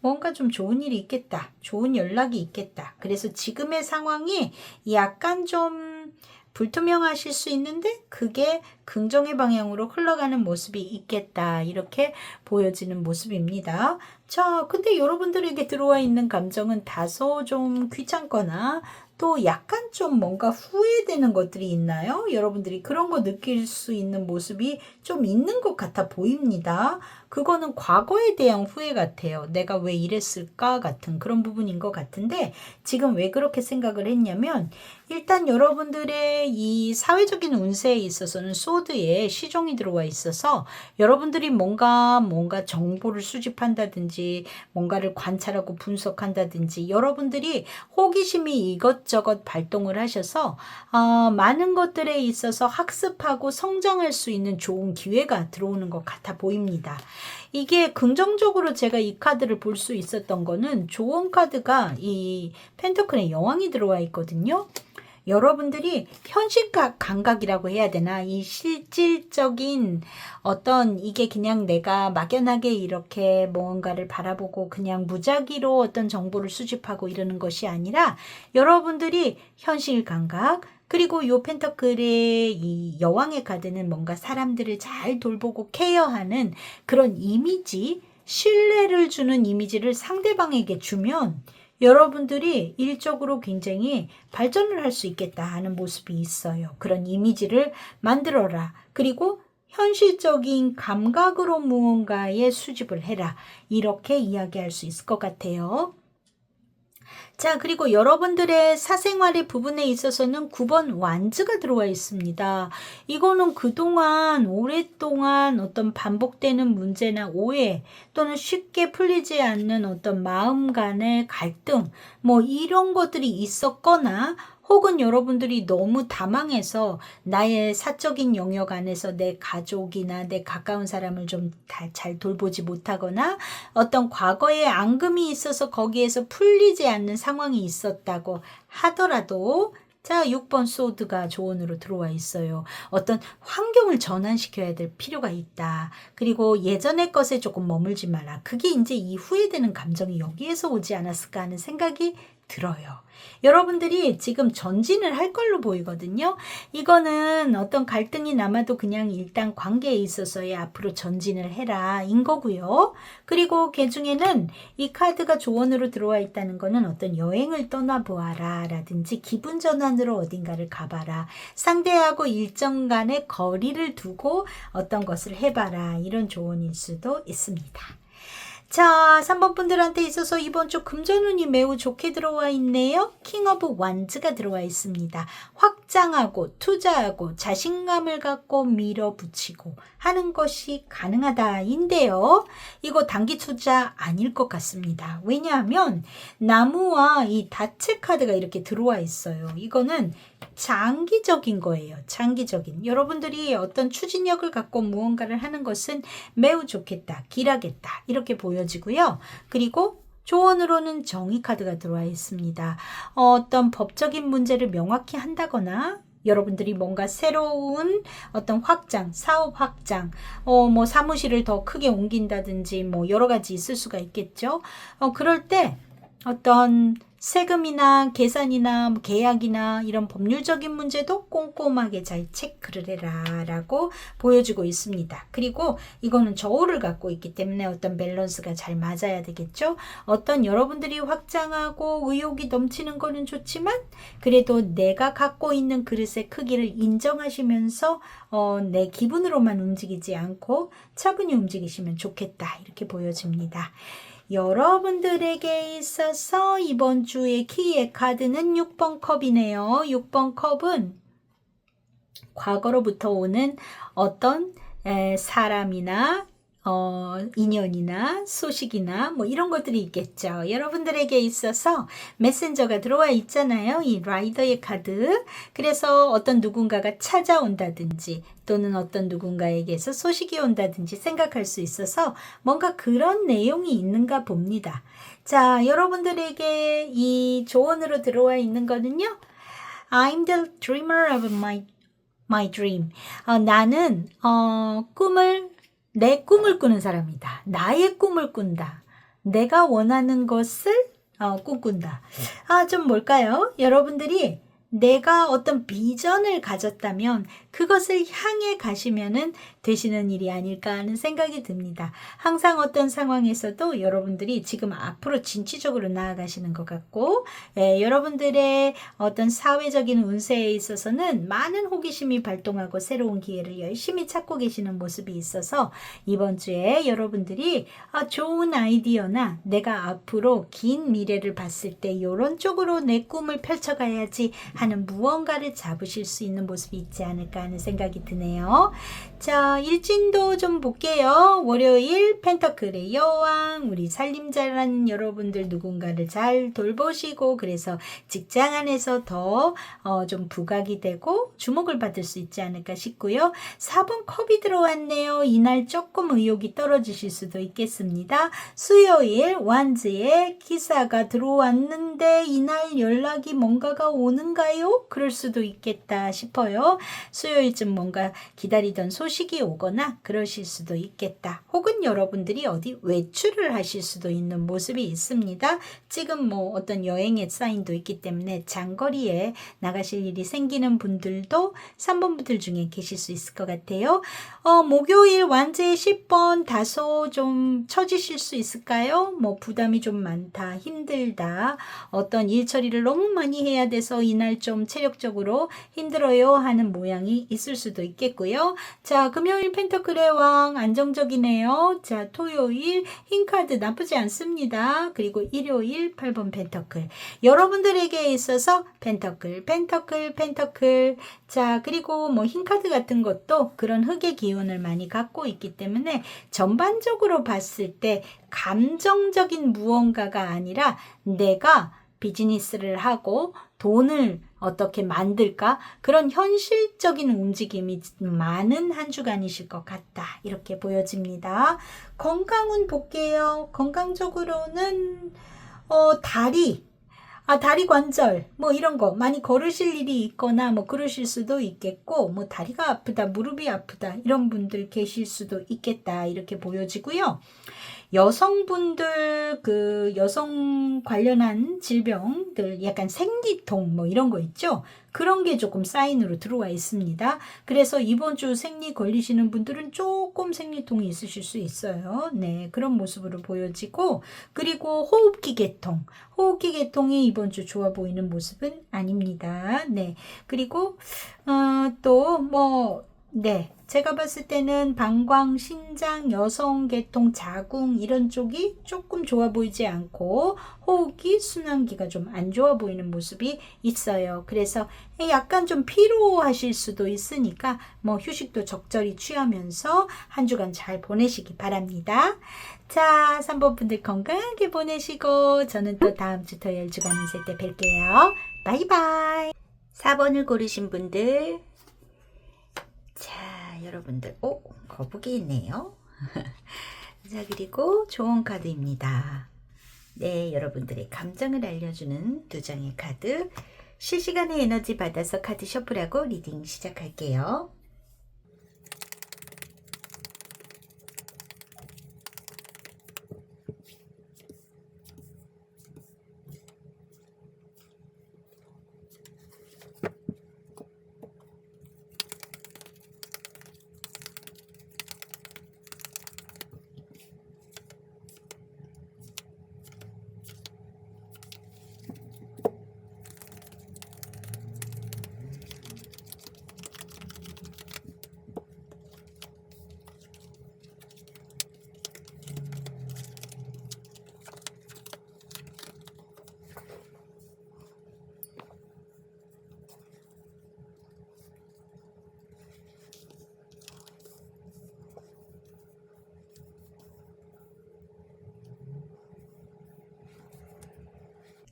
뭔가 좀 좋은 일이 있겠다. 좋은 연락이 있겠다. 그래서 지금의 상황이 약간 좀 불투명하실 수 있는데 그게 긍정의 방향으로 흘러가는 모습이 있겠다. 이렇게 보여지는 모습입니다. 자, 근데 여러분들에게 들어와 있는 감정은 다소 좀 귀찮거나 또 약간 좀 뭔가 후회되는 것들이 있나요? 여러분들이 그런 거 느낄 수 있는 모습이 좀 있는 것 같아 보입니다. 그거는 과거에 대한 후회 같아요. 내가 왜 이랬을까 같은 그런 부분인 것 같은데, 지금 왜 그렇게 생각을 했냐면, 일단 여러분들의 이 사회적인 운세에 있어서는 소드에 시종이 들어와 있어서 여러분들이 뭔가 정보를 수집한다든지 뭔가를 관찰하고 분석한다든지 여러분들이 호기심이 이것저것 발동을 하셔서 많은 것들에 있어서 학습하고 성장할 수 있는 좋은 기회가 들어오는 것 같아 보입니다. 이게 긍정적으로 제가 이 카드를 볼 수 있었던 거는 조언 카드가 이 펜터클의 여왕이 들어와 있거든요. 여러분들이 현실 감각이라고 해야 되나? 이 실질적인 어떤 이게 그냥 내가 막연하게 이렇게 무언가를 바라보고 그냥 무작위로 어떤 정보를 수집하고 이러는 것이 아니라 여러분들이 현실 감각, 그리고 요 펜터클의 이 여왕의 카드는 뭔가 사람들을 잘 돌보고 케어하는 그런 이미지, 신뢰를 주는 이미지를 상대방에게 주면 여러분들이 일적으로 굉장히 발전을 할 수 있겠다 하는 모습이 있어요. 그런 이미지를 만들어라. 그리고 현실적인 감각으로 무언가의 수집을 해라. 이렇게 이야기할 수 있을 것 같아요. 자, 그리고 여러분들의 사생활의 부분에 있어서는 9번 완즈가 들어와 있습니다. 이거는 그동안 오랫동안 어떤 반복되는 문제나 오해 또는 쉽게 풀리지 않는 어떤 마음 간의 갈등 뭐 이런 것들이 있었거나 혹은 여러분들이 너무 다망해서 나의 사적인 영역 안에서 내 가족이나 내 가까운 사람을 좀 잘 돌보지 못하거나 어떤 과거의 앙금이 있어서 거기에서 풀리지 않는 상황이 있었다고 하더라도 자, 6번 소드가 조언으로 들어와 있어요. 어떤 환경을 전환시켜야 될 필요가 있다. 그리고 예전의 것에 조금 머물지 마라. 그게 이제 이 후회되는 감정이 여기에서 오지 않았을까 하는 생각이 들어요. 여러분들이 지금 전진을 할 걸로 보이거든요. 이거는 어떤 갈등이 남아도 그냥 일단 관계에 있어서의 앞으로 전진을 해라 인 거고요. 그리고 그 중에는 이 카드가 조언으로 들어와 있다는 거는 어떤 여행을 떠나보아라 라든지 기분 전환으로 어딘가를 가봐라. 상대하고 일정 간의 거리를 두고 어떤 것을 해봐라. 이런 조언일 수도 있습니다. 자, 3번 분들한테 있어서 이번 주 금전운이 매우 좋게 들어와 있네요. 킹 오브 완즈가 들어와 있습니다. 확장하고 투자하고 자신감을 갖고 밀어붙이고 하는 것이 가능하다인데요. 이거 단기 투자 아닐 것 같습니다. 왜냐하면 나무와 이 다츠 카드가 이렇게 들어와 있어요. 이거는 장기적인 거예요. 장기적인. 여러분들이 어떤 추진력을 갖고 무언가를 하는 것은 매우 좋겠다. 길하겠다. 이렇게 보여지고요. 그리고 조언으로는 정의 카드가 들어와 있습니다. 어떤 법적인 문제를 명확히 한다거나 여러분들이 뭔가 새로운 어떤 확장, 사업 확장, 뭐 사무실을 더 크게 옮긴다든지 뭐 여러 가지 있을 수가 있겠죠. 그럴 때 어떤 세금이나 계산이나 뭐 계약이나 이런 법률적인 문제도 꼼꼼하게 잘 체크를 해라 라고 보여주고 있습니다. 그리고 이거는 저울을 갖고 있기 때문에 어떤 밸런스가 잘 맞아야 되겠죠. 어떤 여러분들이 확장하고 의욕이 넘치는 거는 좋지만 그래도 내가 갖고 있는 그릇의 크기를 인정하시면서 내 기분으로만 움직이지 않고 차분히 움직이시면 좋겠다 이렇게 보여집니다. 여러분들에게 있어서 이번 주의 키의 카드는 6번 컵이네요. 6번 컵은 과거로부터 오는 어떤 사람이나 인연이나 소식이나 뭐 이런 것들이 있겠죠. 여러분들에게 있어서 메신저가 들어와 있잖아요. 이 라이더의 카드. 그래서 어떤 누군가가 찾아온다든지 또는 어떤 누군가에게서 소식이 온다든지 생각할 수 있어서 뭔가 그런 내용이 있는가 봅니다. 자, 여러분들에게 이 조언으로 들어와 있는 거는요. I'm the dreamer of my dream. 나는 내 꿈을 꾸는 사람이다. 나의 꿈을 꾼다. 내가 원하는 것을 꿈꾼다. 좀 뭘까요? 여러분들이 내가 어떤 비전을 가졌다면 그것을 향해 가시면은 되시는 일이 아닐까 하는 생각이 듭니다. 항상 어떤 상황에서도 여러분들이 지금 앞으로 진취적으로 나아가시는 것 같고, 여러분들의 어떤 사회적인 운세에 있어서는 많은 호기심이 발동하고 새로운 기회를 열심히 찾고 계시는 모습이 있어서 이번 주에 여러분들이 좋은 아이디어나 내가 앞으로 긴 미래를 봤을 때 이런 쪽으로 내 꿈을 펼쳐가야지 하는 무언가를 잡으실 수 있는 모습이 있지 않을까 하는 생각이 드네요. 자, 일진도 좀 볼게요. 월요일 펜터클의 여왕, 우리 살림자라는 여러분들 누군가를 잘 돌보시고 그래서 직장 안에서 더 좀 부각이 되고 주목을 받을 수 있지 않을까 싶고요. 4번 컵이 들어왔네요. 이날 조금 의욕이 떨어지실 수도 있겠습니다. 수요일 완즈의 기사가 들어왔는데 이날 연락이 뭔가가 오는가요? 그럴 수도 있겠다 싶어요. 수요일쯤 뭔가 기다리던 소식이 오거나 그러실 수도 있겠다. 혹은 여러분들이 어디 외출을 하실 수도 있는 모습이 있습니다. 지금 뭐 어떤 여행의 사인도 있기 때문에 장거리에 나가실 일이 생기는 분들도 3번 분들 중에 계실 수 있을 것 같아요. 목요일 완제의 10번 다소 좀 처지실 수 있을까요? 뭐 부담이 좀 많다, 힘들다, 어떤 일 처리를 너무 많이 해야 돼서 이날 좀 체력적으로 힘들어요 하는 모양이 있을 수도 있겠고요. 자, 금요일 펜터클의 왕 안정적이네요. 자, 토요일 흰카드 나쁘지 않습니다. 그리고 일요일 8번 펜터클. 여러분들에게 있어서 펜터클. 자, 그리고 뭐 흰카드 같은 것도 그런 흑의 기운을 많이 갖고 있기 때문에 전반적으로 봤을 때 감정적인 무언가가 아니라 내가 비즈니스를 하고 돈을 어떻게 만들까? 그런 현실적인 움직임이 많은 한 주간이실 것 같다. 이렇게 보여집니다. 건강운 볼게요. 건강적으로는 다리 관절 뭐 이런 거 많이 걸으실 일이 있거나 뭐 그러실 수도 있겠고 뭐 다리가 아프다, 무릎이 아프다 이런 분들 계실 수도 있겠다. 이렇게 보여지고요. 여성분들 여성 관련한 질병들 약간 생리통 뭐 이런 거 있죠. 그런 게 조금 사인으로 들어와 있습니다. 그래서 이번 주 생리 걸리시는 분들은 조금 생리통이 있으실 수 있어요. 네, 그런 모습으로 보여지고 그리고 호흡기 계통이 이번 주 좋아 보이는 모습은 아닙니다. 네, 그리고 제가 봤을 때는 방광, 신장, 여성계통, 자궁 이런 쪽이 조금 좋아 보이지 않고 호흡기, 순환기가 좀 안 좋아 보이는 모습이 있어요. 그래서 약간 좀 피로하실 수도 있으니까 뭐 휴식도 적절히 취하면서 한 주간 잘 보내시기 바랍니다. 자, 3번 분들 건강하게 보내시고 저는 또 다음 주 토요일 주간 운세 때 뵐게요. 바이바이. 4번을 고르신 분들 자, 여러분들, 거북이 있네요. 자, 그리고 좋은 카드입니다. 네, 여러분들의 감정을 알려주는 두 장의 카드. 실시간의 에너지 받아서 카드 셔플하고 리딩 시작할게요.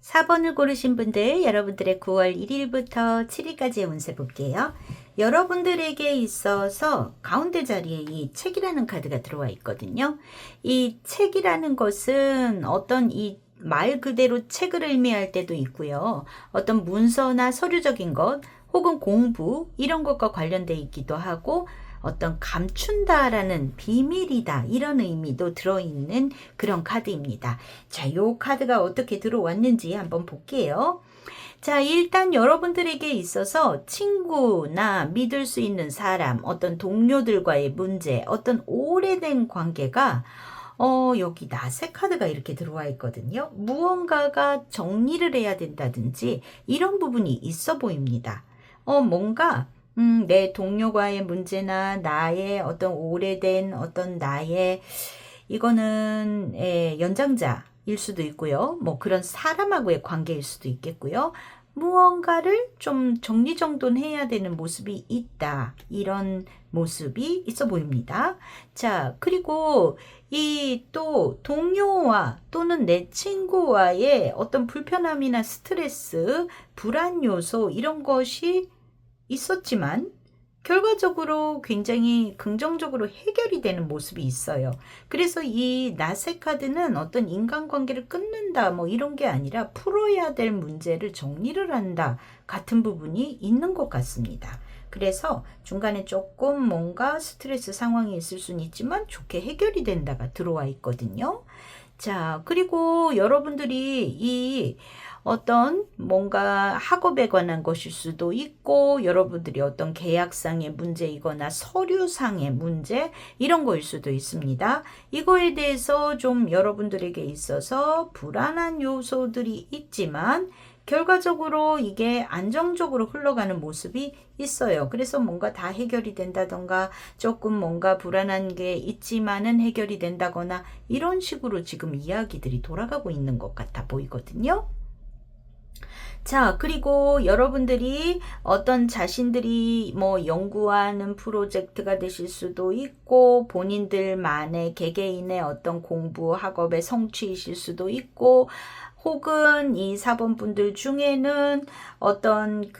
4번을 고르신 분들, 여러분들의 9월 1일부터 7일까지의 운세 볼게요. 여러분들에게 있어서 가운데 자리에 이 책이라는 카드가 들어와 있거든요. 이 책이라는 것은 어떤 이 말 그대로 책을 의미할 때도 있고요. 어떤 문서나 서류적인 것 혹은 공부 이런 것과 관련돼 있기도 하고, 어떤 감춘다라는 비밀이다 이런 의미도 들어있는 그런 카드입니다. 자, 요 카드가 어떻게 들어왔는지 한번 볼게요. 자, 일단 여러분들에게 있어서 친구나 믿을 수 있는 사람, 어떤 동료들과의 문제, 어떤 오래된 관계가 여기 나세 카드가 이렇게 들어와 있거든요. 무언가가 정리를 해야 된다든지 이런 부분이 있어 보입니다. 뭔가 내 동료과의 문제나 나의 어떤 오래된 어떤 나의 이거는 연장자일 수도 있고요. 뭐 그런 사람하고의 관계일 수도 있겠고요. 무언가를 좀 정리정돈해야 되는 모습이 있다. 이런 모습이 있어 보입니다. 자, 그리고 이 또 동료와 또는 내 친구와의 어떤 불편함이나 스트레스, 불안 요소 이런 것이 있었지만 결과적으로 굉장히 긍정적으로 해결이 되는 모습이 있어요. 그래서 이 나세 카드는 어떤 인간관계를 끊는다 뭐 이런 게 아니라 풀어야 될 문제를 정리를 한다 같은 부분이 있는 것 같습니다. 그래서 중간에 조금 뭔가 스트레스 상황이 있을 수는 있지만 좋게 해결이 된다가 들어와 있거든요. 자, 그리고 여러분들이 이 어떤 뭔가 학업에 관한 것일 수도 있고, 여러분들이 어떤 계약상의 문제이거나 서류상의 문제 이런 거일 수도 있습니다. 이거에 대해서 좀 여러분들에게 있어서 불안한 요소들이 있지만 결과적으로 이게 안정적으로 흘러가는 모습이 있어요. 그래서 뭔가 다 해결이 된다던가 조금 뭔가 불안한 게 있지만은 해결이 된다거나 이런 식으로 지금 이야기들이 돌아가고 있는 것 같아 보이거든요. 자, 그리고 여러분들이 어떤 자신들이 뭐 연구하는 프로젝트가 되실 수도 있고, 본인들만의 개개인의 어떤 공부 학업의 성취이실 수도 있고, 혹은 이 4번 분들 중에는 어떤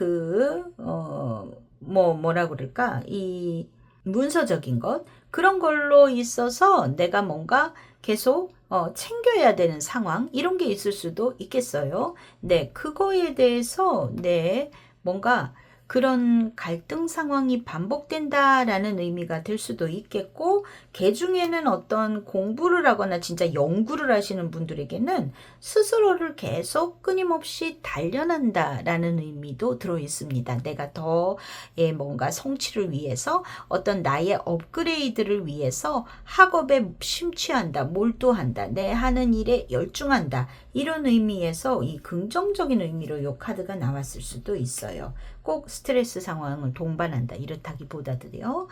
뭐라 그럴까? 이 문서적인 것, 그런 걸로 있어서 내가 뭔가 계속 챙겨야 되는 상황, 이런 게 있을 수도 있겠어요. 네, 그거에 대해서, 네, 뭔가 그런 갈등 상황이 반복된다라는 의미가 될 수도 있겠고, 개 중에는 어떤 공부를 하거나 진짜 연구를 하시는 분들에게는 스스로를 계속 끊임없이 단련한다라는 의미도 들어 있습니다. 내가 더 뭔가 성취를 위해서 어떤 나의 업그레이드를 위해서 학업에 심취한다, 몰두한다, 내 하는 일에 열중한다, 이런 의미에서 이 긍정적인 의미로 이 카드가 나왔을 수도 있어요. 꼭 스트레스 상황을 동반한다 이렇다기보다도요.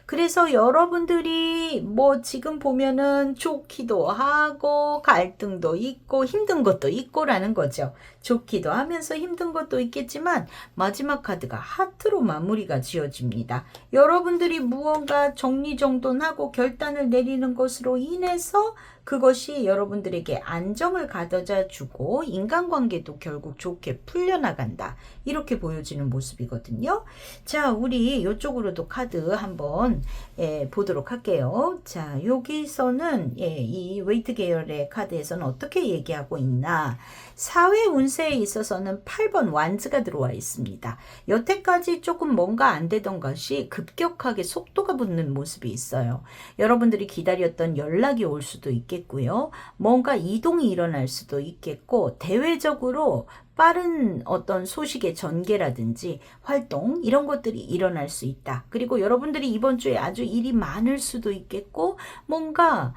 그래서 여러분들이 뭐 지금 보면은 좋기도 하고 갈등도 있고 힘든 것도 있고라는 거죠. 좋기도 하면서 힘든 것도 있겠지만 마지막 카드가 하트로 마무리가 지어집니다. 여러분들이 무언가 정리정돈하고 결단을 내리는 것으로 인해서 그것이 여러분들에게 안정을 가져다 주고 인간관계도 결국 좋게 풀려나간다. 이렇게 보여지는 모습이거든요. 자, 우리 이쪽으로도 카드 한번 보도록 할게요. 자, 여기서는 이 웨이트 계열의 카드에서는 어떻게 얘기하고 있나. 사회 운세에 있어서는 8번 완즈가 들어와 있습니다. 여태까지 조금 뭔가 안 되던 것이 급격하게 속도가 붙는 모습이 있어요. 여러분들이 기다렸던 연락이 올 수도 있겠고요. 뭔가 이동이 일어날 수도 있겠고, 대외적으로 빠른 어떤 소식의 전개라든지 활동 이런 것들이 일어날 수 있다. 그리고 여러분들이 이번 주에 아주 일이 많을 수도 있겠고, 뭔가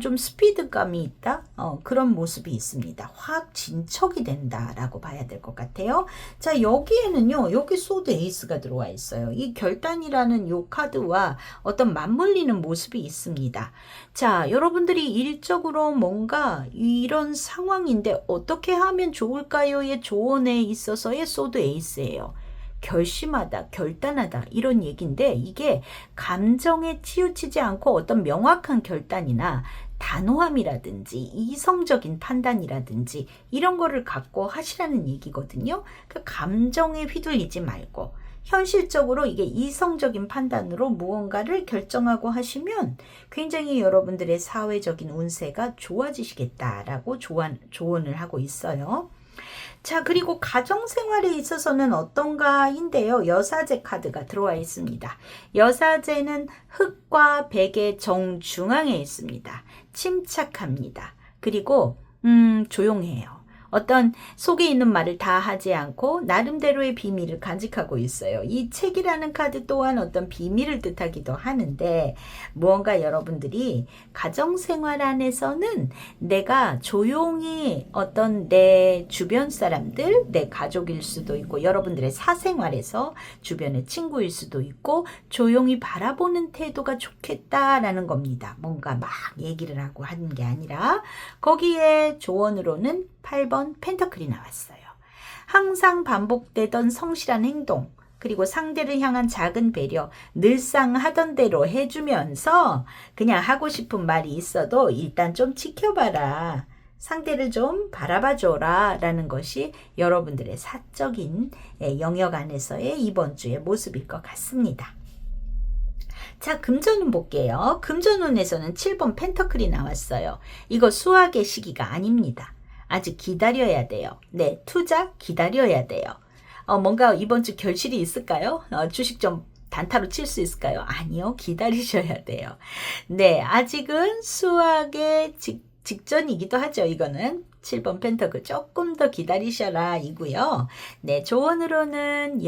좀 스피드감이 있다. 그런 모습이 있습니다. 확 진척이 된다라고 봐야 될 것 같아요. 자, 여기에는요, 여기 소드 에이스가 들어와 있어요. 이 결단이라는 요 카드와 어떤 맞물리는 모습이 있습니다. 자, 여러분들이 일적으로 뭔가 이런 상황인데 어떻게 하면 좋을까요의 조언에 있어서의 소드 에이스예요. 결심하다, 결단하다 이런 얘기인데, 이게 감정에 치우치지 않고 어떤 명확한 결단이나 단호함이라든지 이성적인 판단이라든지 이런 거를 갖고 하시라는 얘기거든요. 그 감정에 휘둘리지 말고 현실적으로 이게 이성적인 판단으로 무언가를 결정하고 하시면 굉장히 여러분들의 사회적인 운세가 좋아지시겠다라고 조언을 하고 있어요. 자, 그리고 가정생활에 있어서는 어떤가인데요. 여사제 카드가 들어와 있습니다. 여사제는 흑과 백의 정중앙에 있습니다. 침착합니다. 그리고 조용해요. 어떤 속에 있는 말을 다 하지 않고 나름대로의 비밀을 간직하고 있어요. 이 책이라는 카드 또한 어떤 비밀을 뜻하기도 하는데 무언가 여러분들이 가정생활 안에서는 내가 조용히 어떤 내 주변 사람들, 내 가족일 수도 있고 여러분들의 사생활에서 주변의 친구일 수도 있고 조용히 바라보는 태도가 좋겠다라는 겁니다. 뭔가 막 얘기를 하고 하는 게 아니라 거기에 조언으로는 8번 펜터클이 나왔어요. 항상 반복되던 성실한 행동, 그리고 상대를 향한 작은 배려, 늘상 하던 대로 해주면서 그냥 하고 싶은 말이 있어도 일단 좀 지켜봐라. 상대를 좀 바라봐줘라 라는 것이 여러분들의 사적인 영역 안에서의 이번 주의 모습일 것 같습니다. 자, 금전운 볼게요. 금전운에서는 7번 펜터클이 나왔어요. 이거 수학의 시기가 아닙니다. 아직 기다려야 돼요. 네, 투자 기다려야 돼요. 뭔가 이번 주 결실이 있을까요? 주식 좀 단타로 칠 수 있을까요? 아니요, 기다리셔야 돼요. 네, 아직은 수학의 직전이기도 하죠. 이거는 7번 펜터클 조금 더 기다리셔라 이고요. 네, 조언으로는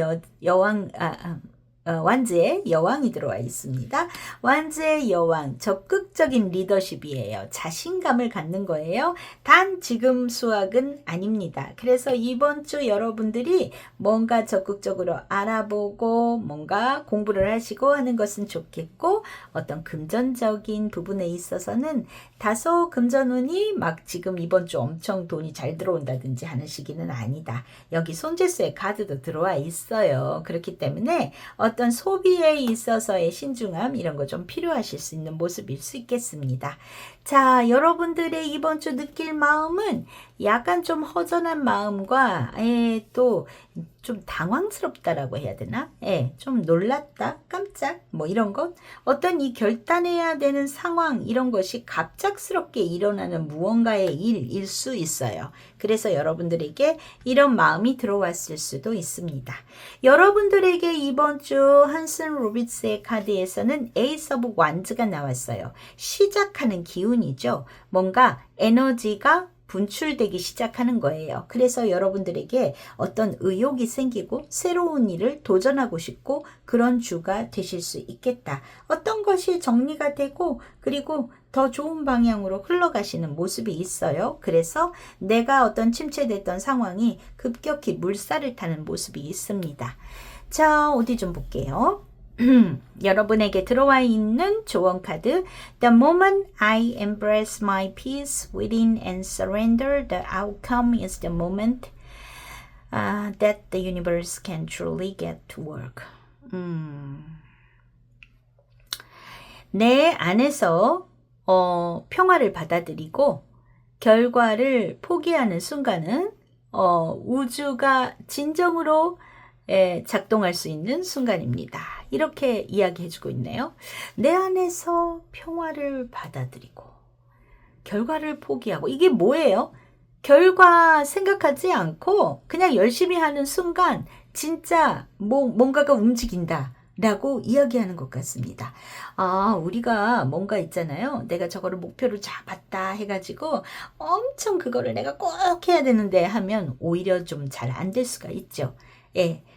완즈의 여왕이 들어와 있습니다. 완즈의 여왕, 적극적인 리더십이에요. 자신감을 갖는 거예요. 단 지금 수학은 아닙니다. 그래서 이번 주 여러분들이 뭔가 적극적으로 알아보고 뭔가 공부를 하시고 하는 것은 좋겠고 어떤 금전적인 부분에 있어서는 다소 금전운이 막 지금 이번 주 엄청 돈이 잘 들어온다든지 하는 시기는 아니다. 여기 손재수의 카드도 들어와 있어요. 그렇기 때문에 어떤 소비에 있어서의 신중함 이런 거 좀 필요하실 수 있는 모습일 수 있겠습니다. 자, 여러분들의 이번 주 느낄 마음은 약간 좀 허전한 마음과 또 좀 당황스럽다라고 해야 되나? 좀 놀랐다, 깜짝 뭐 이런 것 어떤 이 결단해야 되는 상황 이런 것이 갑작스럽게 일어나는 무언가의 일일 수 있어요. 그래서 여러분들에게 이런 마음이 들어왔을 수도 있습니다. 여러분들에게 이번 주 한슨 로비츠의 카드에서는 에이스 오브 완즈가 나왔어요. 시작하는 기운이죠. 뭔가 에너지가 분출되기 시작하는 거예요. 그래서 여러분들에게 어떤 의욕이 생기고 새로운 일을 도전하고 싶고 그런 주가 되실 수 있겠다. 어떤 것이 정리가 되고 그리고 더 좋은 방향으로 흘러가시는 모습이 있어요. 그래서 내가 어떤 침체됐던 상황이 급격히 물살을 타는 모습이 있습니다. 자, 어디 좀 볼게요. 여러분에게 들어와 있는 조언 카드 The moment I embrace my peace within and surrender, the outcome is the moment that the universe can truly get to work. 내 안에서 평화를 받아들이고 결과를 포기하는 순간은 우주가 진정으로 작동할 수 있는 순간입니다. 이렇게 이야기해주고 있네요. 내 안에서 평화를 받아들이고 결과를 포기하고 이게 뭐예요? 결과 생각하지 않고 그냥 열심히 하는 순간 진짜 뭔가가 움직인다 라고 이야기하는 것 같습니다. 우리가 뭔가 있잖아요. 내가 저거를 목표로 잡았다 해가지고 엄청 그거를 내가 꼭 해야 되는데 하면 오히려 좀 잘 안 될 수가 있죠.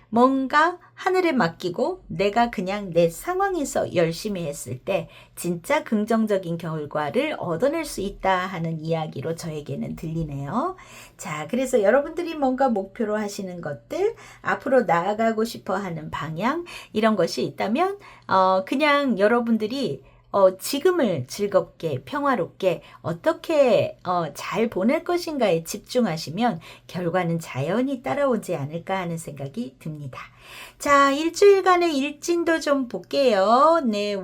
뭔가 하늘에 맡기고 내가 그냥 내 상황에서 열심히 했을 때 진짜 긍정적인 결과를 얻어낼 수 있다 하는 이야기로 저에게는 들리네요. 자, 그래서 여러분들이 뭔가 목표로 하시는 것들, 앞으로 나아가고 싶어 하는 방향 이런 것이 있다면 그냥 여러분들이 지금을 즐겁게 평화롭게 어떻게 잘 보낼 것인가에 집중하시면 결과는 자연히 따라오지 않을까 하는 생각이 듭니다. 자, 일주일간의 일진도 좀 볼게요. 네,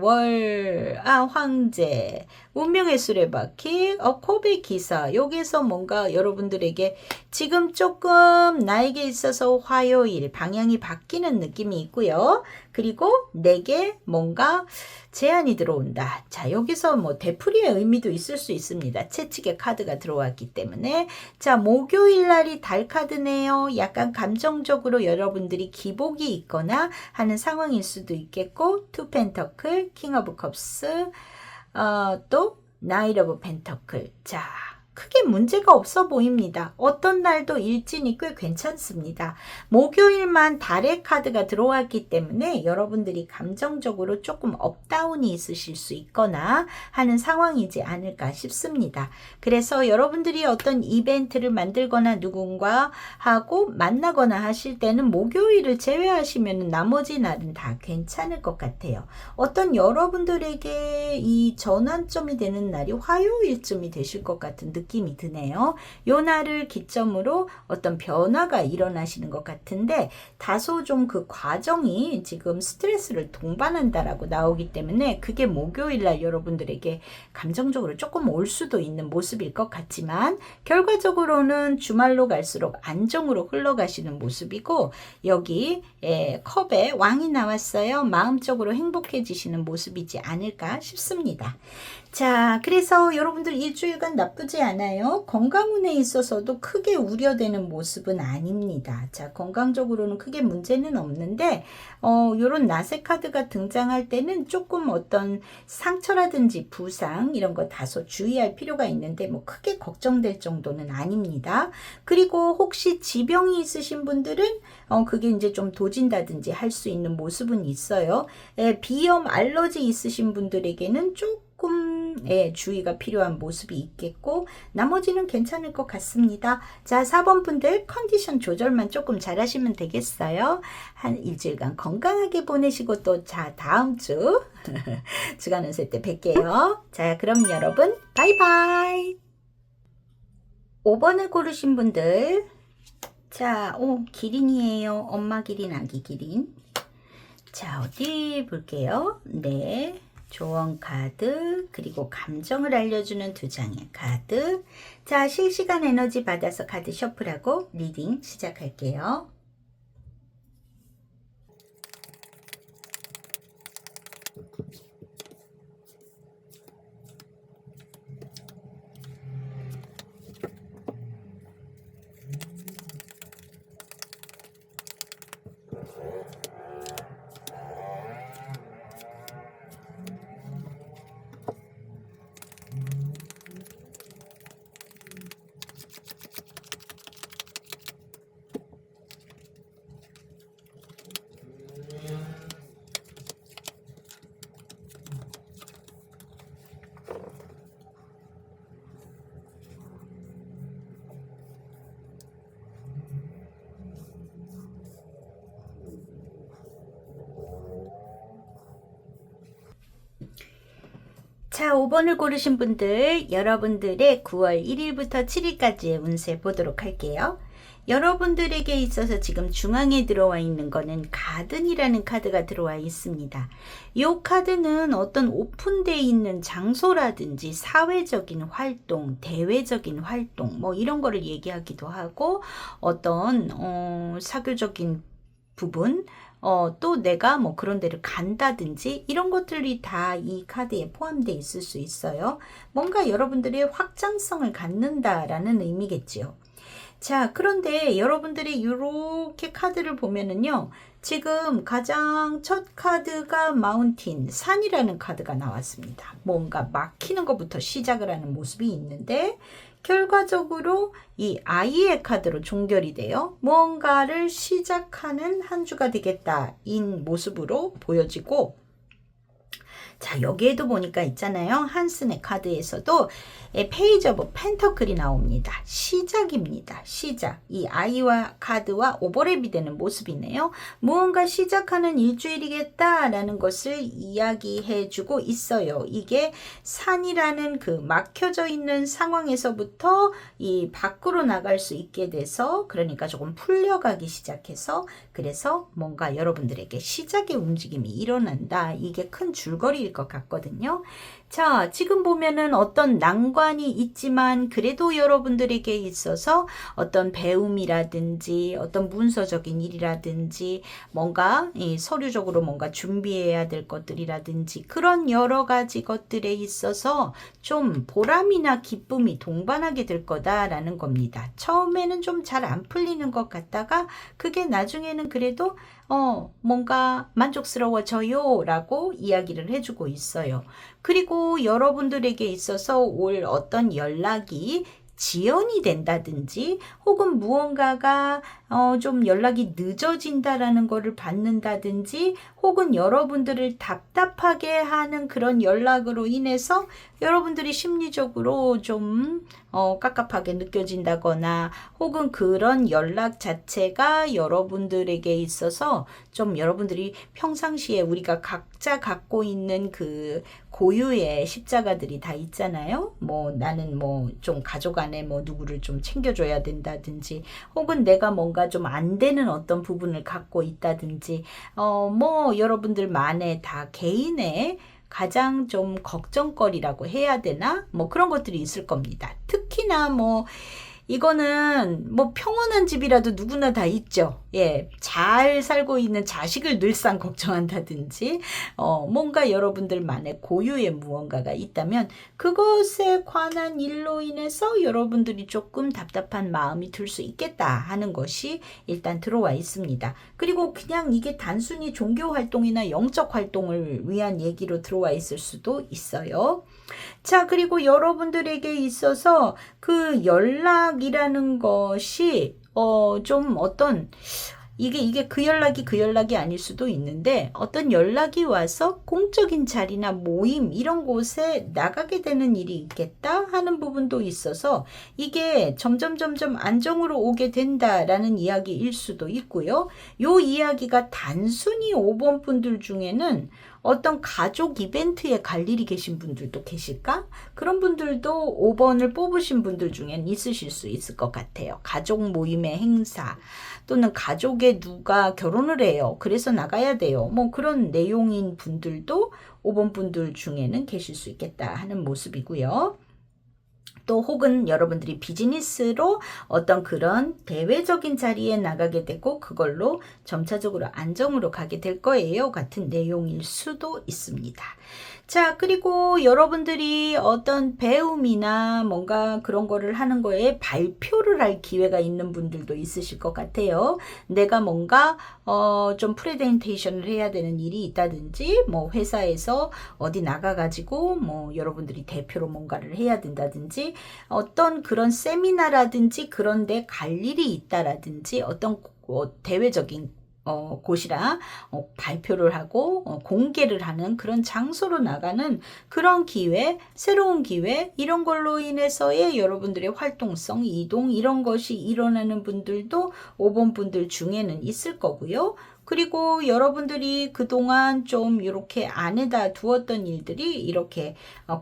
황제, 운명의 수레바퀴, 컵의 기사. 여기서 뭔가 여러분들에게 지금 조금 나에게 있어서 화요일 방향이 바뀌는 느낌이 있고요. 그리고 내게 뭔가 제안이 들어온다. 자, 여기서 뭐 되풀이의 의미도 있을 수 있습니다. 채찍의 카드가 들어왔기 때문에. 자, 목요일 날이 달 카드네요. 약간 감정적으로 여러분들이 기복이 있거나 하는 상황일 수도 있겠고, 투 펜터클, 킹 오브 컵스, 또 나이트 오브 펜터클. 자, 크게 문제가 없어 보입니다. 어떤 날도 일진이 꽤 괜찮습니다. 목요일만 달의 카드가 들어왔기 때문에 여러분들이 감정적으로 조금 업다운이 있으실 수 있거나 하는 상황이지 않을까 싶습니다. 그래서 여러분들이 어떤 이벤트를 만들거나 누군가 하고 만나거나 하실 때는 목요일을 제외하시면 나머지 날은 다 괜찮을 것 같아요. 어떤 여러분들에게 이 전환점이 되는 날이 화요일쯤이 되실 것 같은 느낌이 드네요. 요 날을 기점으로 어떤 변화가 일어나시는 것 같은데 다소 좀 그 과정이 지금 스트레스를 동반한다라고 나오기 때문에 그게 목요일날 여러분들에게 감정적으로 조금 올 수도 있는 모습일 것 같지만 결과적으로는 주말로 갈수록 안정으로 흘러가시는 모습이고 여기 컵에 왕이 나왔어요. 마음적으로 행복해지시는 모습이지 않을까 싶습니다. 자, 그래서 여러분들 일주일간 나쁘지 않아요. 건강운에 있어서도 크게 우려되는 모습은 아닙니다. 자, 건강적으로는 크게 문제는 없는데 요런 나세 카드가 등장할 때는 조금 어떤 상처라든지 부상 이런 거 다소 주의할 필요가 있는데 뭐 크게 걱정될 정도는 아닙니다. 그리고 혹시 지병이 있으신 분들은 그게 이제 좀 도진다든지 할 수 있는 모습은 있어요. 비염 알러지 있으신 분들에게는 조금 주의가 필요한 모습이 있겠고 나머지는 괜찮을 것 같습니다. 자, 4번 분들 컨디션 조절만 조금 잘 하시면 되겠어요. 한 일주일간 건강하게 보내시고 또 자 다음 주 주간 운세 때 뵐게요. 자, 그럼 여러분 바이바이. 5번을 고르신 분들 자, 기린이에요. 엄마 기린, 아기 기린. 자, 어디 볼게요. 네. 조언 카드, 그리고 감정을 알려주는 두 장의 카드. 자, 실시간 에너지 받아서 카드 셔플하고 리딩 시작할게요. 자, 5번을 고르신 분들, 여러분들의 9월 1일부터 7일까지의 운세 보도록 할게요. 여러분들에게 있어서 지금 중앙에 들어와 있는 거는 가든이라는 카드가 들어와 있습니다. 이 카드는 어떤 오픈되어 있는 장소라든지 사회적인 활동, 대외적인 활동 뭐 이런 거를 얘기하기도 하고 어떤 사교적인 부분 또 내가 뭐 그런 데를 간다든지 이런 것들이 다 이 카드에 포함되어 있을 수 있어요. 뭔가 여러분들의 확장성을 갖는다라는 의미겠지요. 자, 그런데 여러분들이 이렇게 카드를 보면은요. 지금 가장 첫 카드가 마운틴, 산이라는 카드가 나왔습니다. 뭔가 막히는 것부터 시작을 하는 모습이 있는데 결과적으로 이 아이의 카드로 종결이 돼요. 뭔가를 시작하는 한 주가 되겠다 인 모습으로 보여지고 자, 여기에도 보니까 있잖아요. 한슨의 카드에서도 페이지 오브 펜터클이 나옵니다. 시작입니다. 시작. 이 아이와 카드와 오버랩이 되는 모습이네요. 무언가 시작하는 일주일이겠다라는 것을 이야기해주고 있어요. 이게 산이라는 그 막혀져 있는 상황에서부터 이 밖으로 나갈 수 있게 돼서, 그러니까 조금 풀려가기 시작해서, 그래서 뭔가 여러분들에게 시작의 움직임이 일어난다. 이게 큰 줄거리일 것 같거든요. 자, 지금 보면은 어떤 난관이 있지만 그래도 여러분들에게 있어서 어떤 배움이라든지 어떤 문서적인 일이라든지 뭔가 서류적으로 뭔가 준비해야 될 것들이라든지 그런 여러 가지 것들에 있어서 좀 보람이나 기쁨이 동반하게 될 거다라는 겁니다. 처음에는 좀 잘 안 풀리는 것 같다가 그게 나중에는 그래도 뭔가 만족스러워져요 라고 이야기를 해주고 있어요. 그리고 여러분들에게 있어서 올 어떤 연락이 지연이 된다든지 혹은 무언가가 좀 연락이 늦어진다라는 거를 받는다든지 혹은 여러분들을 답답하게 하는 그런 연락으로 인해서 여러분들이 심리적으로 좀 깝깝하게 느껴진다거나 혹은 그런 연락 자체가 여러분들에게 있어서 좀 여러분들이 평상시에 우리가 각자 갖고 있는 그 고유의 십자가들이 다 있잖아요. 뭐 나는 뭐 좀 가족 안에 뭐 누구를 좀 챙겨줘야 된다든지 혹은 내가 뭔가 좀 안 되는 어떤 부분을 갖고 있다든지 뭐 여러분들만의 다 개인의 가장 좀 걱정거리라고 해야 되나? 뭐 그런 것들이 있을 겁니다. 특히나 뭐 이거는 뭐 평온한 집이라도 누구나 다 있죠. 예, 잘 살고 있는 자식을 늘상 걱정한다든지 뭔가 여러분들만의 고유의 무언가가 있다면 그것에 관한 일로 인해서 여러분들이 조금 답답한 마음이 들 수 있겠다 하는 것이 일단 들어와 있습니다. 그리고 그냥 이게 단순히 종교 활동이나 영적 활동을 위한 얘기로 들어와 있을 수도 있어요. 자, 그리고 여러분들에게 있어서 그 연락이라는 것이 좀 어떤 이게 그 연락이 아닐 수도 있는데 어떤 연락이 와서 공적인 자리나 모임 이런 곳에 나가게 되는 일이 있겠다 하는 부분도 있어서 이게 점점 안정으로 오게 된다라는 이야기일 수도 있고요. 요 이야기가 단순히 5번 분들 중에는 어떤 가족 이벤트에 갈 일이 계신 분들도 계실까? 그런 분들도 5번을 뽑으신 분들 중엔 있으실 수 있을 것 같아요. 가족 모임의 행사 또는 가족에 누가 결혼을 해요. 그래서 나가야 돼요. 뭐 그런 내용인 분들도 5번 분들 중에는 계실 수 있겠다 하는 모습이고요. 또 혹은 여러분들이 비즈니스로 어떤 그런 대외적인 자리에 나가게 되고 그걸로 점차적으로 안정으로 가게 될 거예요. 같은 내용일 수도 있습니다. 자, 그리고 여러분들이 어떤 배움이나 뭔가 그런 거를 하는 거에 발표를 할 기회가 있는 분들도 있으실 것 같아요. 내가 뭔가 좀 프레젠테이션을 해야 되는 일이 있다든지 뭐 회사에서 어디 나가가지고 뭐 여러분들이 대표로 뭔가를 해야 된다든지 어떤 그런 세미나라든지 그런 데 갈 일이 있다라든지 어떤 대외적인 곳이라 발표를 하고 공개를 하는 그런 장소로 나가는 그런 기회, 새로운 기회 이런 걸로 인해서의 여러분들의 활동성, 이동 이런 것이 일어나는 분들도 5번 분들 중에는 있을 거고요. 그리고 여러분들이 그동안 좀 이렇게 안에다 두었던 일들이 이렇게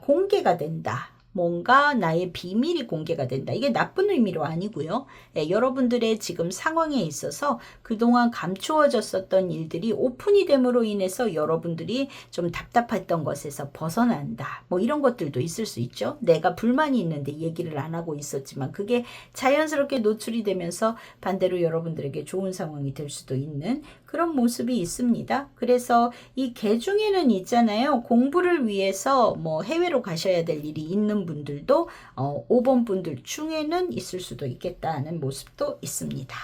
공개가 된다. 뭔가 나의 비밀이 공개가 된다. 이게 나쁜 의미로 아니고요. 여러분들의 지금 상황에 있어서 그동안 감추어졌었던 일들이 오픈이 됨으로 인해서 여러분들이 좀 답답했던 것에서 벗어난다. 뭐 이런 것들도 있을 수 있죠. 내가 불만이 있는데 얘기를 안 하고 있었지만 그게 자연스럽게 노출이 되면서 반대로 여러분들에게 좋은 상황이 될 수도 있는 그런 모습이 있습니다. 그래서 이 개 중에는 있잖아요. 공부를 위해서 뭐 해외로 가셔야 될 일이 있는 분들도 5번 분들 중에는 있을 수도 있겠다는 모습도 있습니다.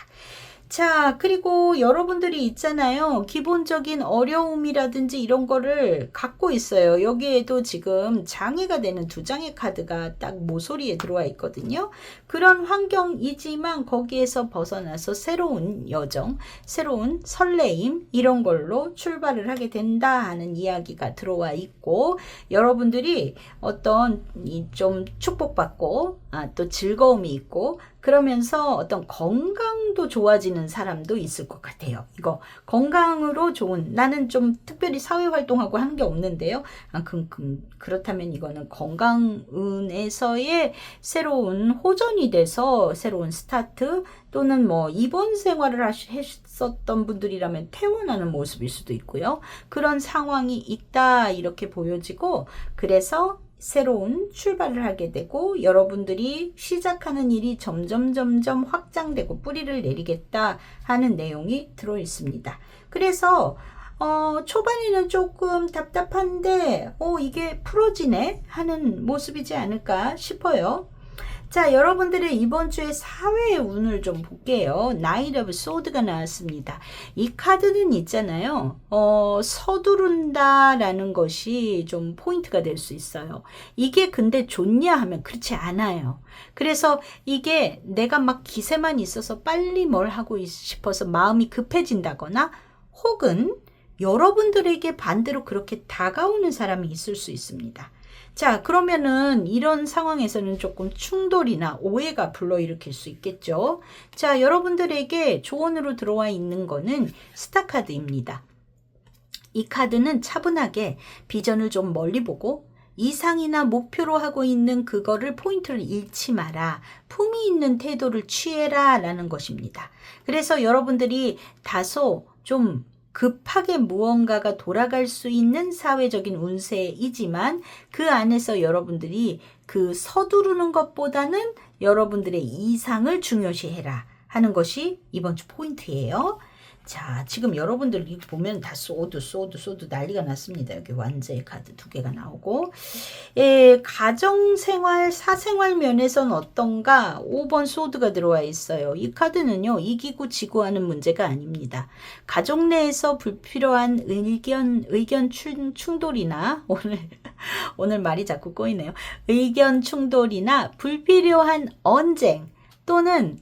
자, 그리고 여러분들이 있잖아요. 기본적인 어려움이라든지 이런 거를 갖고 있어요. 여기에도 지금 장애가 되는 두 장의 카드가 딱 모서리에 들어와 있거든요. 그런 환경이지만 거기에서 벗어나서 새로운 여정, 새로운 설레임 이런 걸로 출발을 하게 된다 하는 이야기가 들어와 있고, 여러분들이 어떤 좀 축복받고 또 즐거움이 있고 그러면서 어떤 건강도 좋아지는 사람도 있을 것 같아요. 이거 건강으로 좋은, 나는 좀 특별히 사회활동하고 하는 게 없는데요. 그렇다면 이거는 건강운에서의 새로운 호전이 돼서 새로운 스타트, 또는 뭐 입원 생활을 했었던 분들이라면 퇴원하는 모습일 수도 있고요. 그런 상황이 있다 이렇게 보여지고, 그래서 새로운 출발을 하게 되고 여러분들이 시작하는 일이 점점 확장되고 뿌리를 내리겠다 하는 내용이 들어 있습니다. 그래서 초반에는 조금 답답한데 이게 풀어지네 하는 모습이지 않을까 싶어요. 자, 여러분들의 이번 주의 사회의 운을 좀 볼게요. 나이트 오브 소드가 나왔습니다. 이 카드는 있잖아요. 서두른다라는 것이 좀 포인트가 될 수 있어요. 이게 근데 좋냐 하면 그렇지 않아요. 그래서 이게 내가 막 기세만 있어서 빨리 뭘 하고 싶어서 마음이 급해진다거나, 혹은 여러분들에게 반대로 그렇게 다가오는 사람이 있을 수 있습니다. 자, 그러면은 이런 상황에서는 조금 충돌이나 오해가 불러일으킬 수 있겠죠. 자, 여러분들에게 조언으로 들어와 있는 거는 스타 카드입니다. 이 카드는 차분하게 비전을 좀 멀리 보고 이상이나 목표로 하고 있는 그거를 포인트를 잃지 마라. 품위 있는 태도를 취해라 라는 것입니다. 그래서 여러분들이 다소 좀 급하게 무언가가 돌아갈 수 있는 사회적인 운세이지만 그 안에서 여러분들이 그 서두르는 것보다는 여러분들의 이상을 중요시해라 하는 것이 이번 주 포인트예요. 자, 지금 여러분들 이거 보면 다 소드 난리가 났습니다. 여기 완제의 카드 두 개가 나오고, 가정생활, 사생활 면에선 어떤가? 5번 소드가 들어와 있어요. 이 카드는요, 이기고 지고 하는 문제가 아닙니다. 가족 내에서 불필요한 의견 충돌이나, 오늘 말이 자꾸 꼬이네요. 의견 충돌이나 불필요한 언쟁, 또는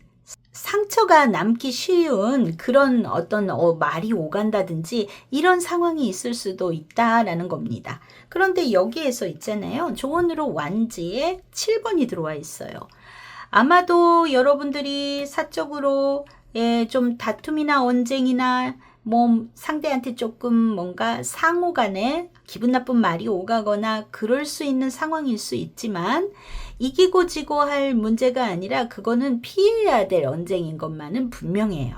상처가 남기 쉬운 그런 어떤 말이 오간다든지 이런 상황이 있을 수도 있다라는 겁니다. 그런데 여기에서 있잖아요. 조언으로 완지에 7번이 들어와 있어요. 아마도 여러분들이 사적으로 좀 다툼이나 언쟁이나 뭐 상대한테 조금 뭔가 상호간에 기분 나쁜 말이 오가거나 그럴 수 있는 상황일 수 있지만, 이기고 지고 할 문제가 아니라 그거는 피해야 될 언쟁인 것만은 분명해요.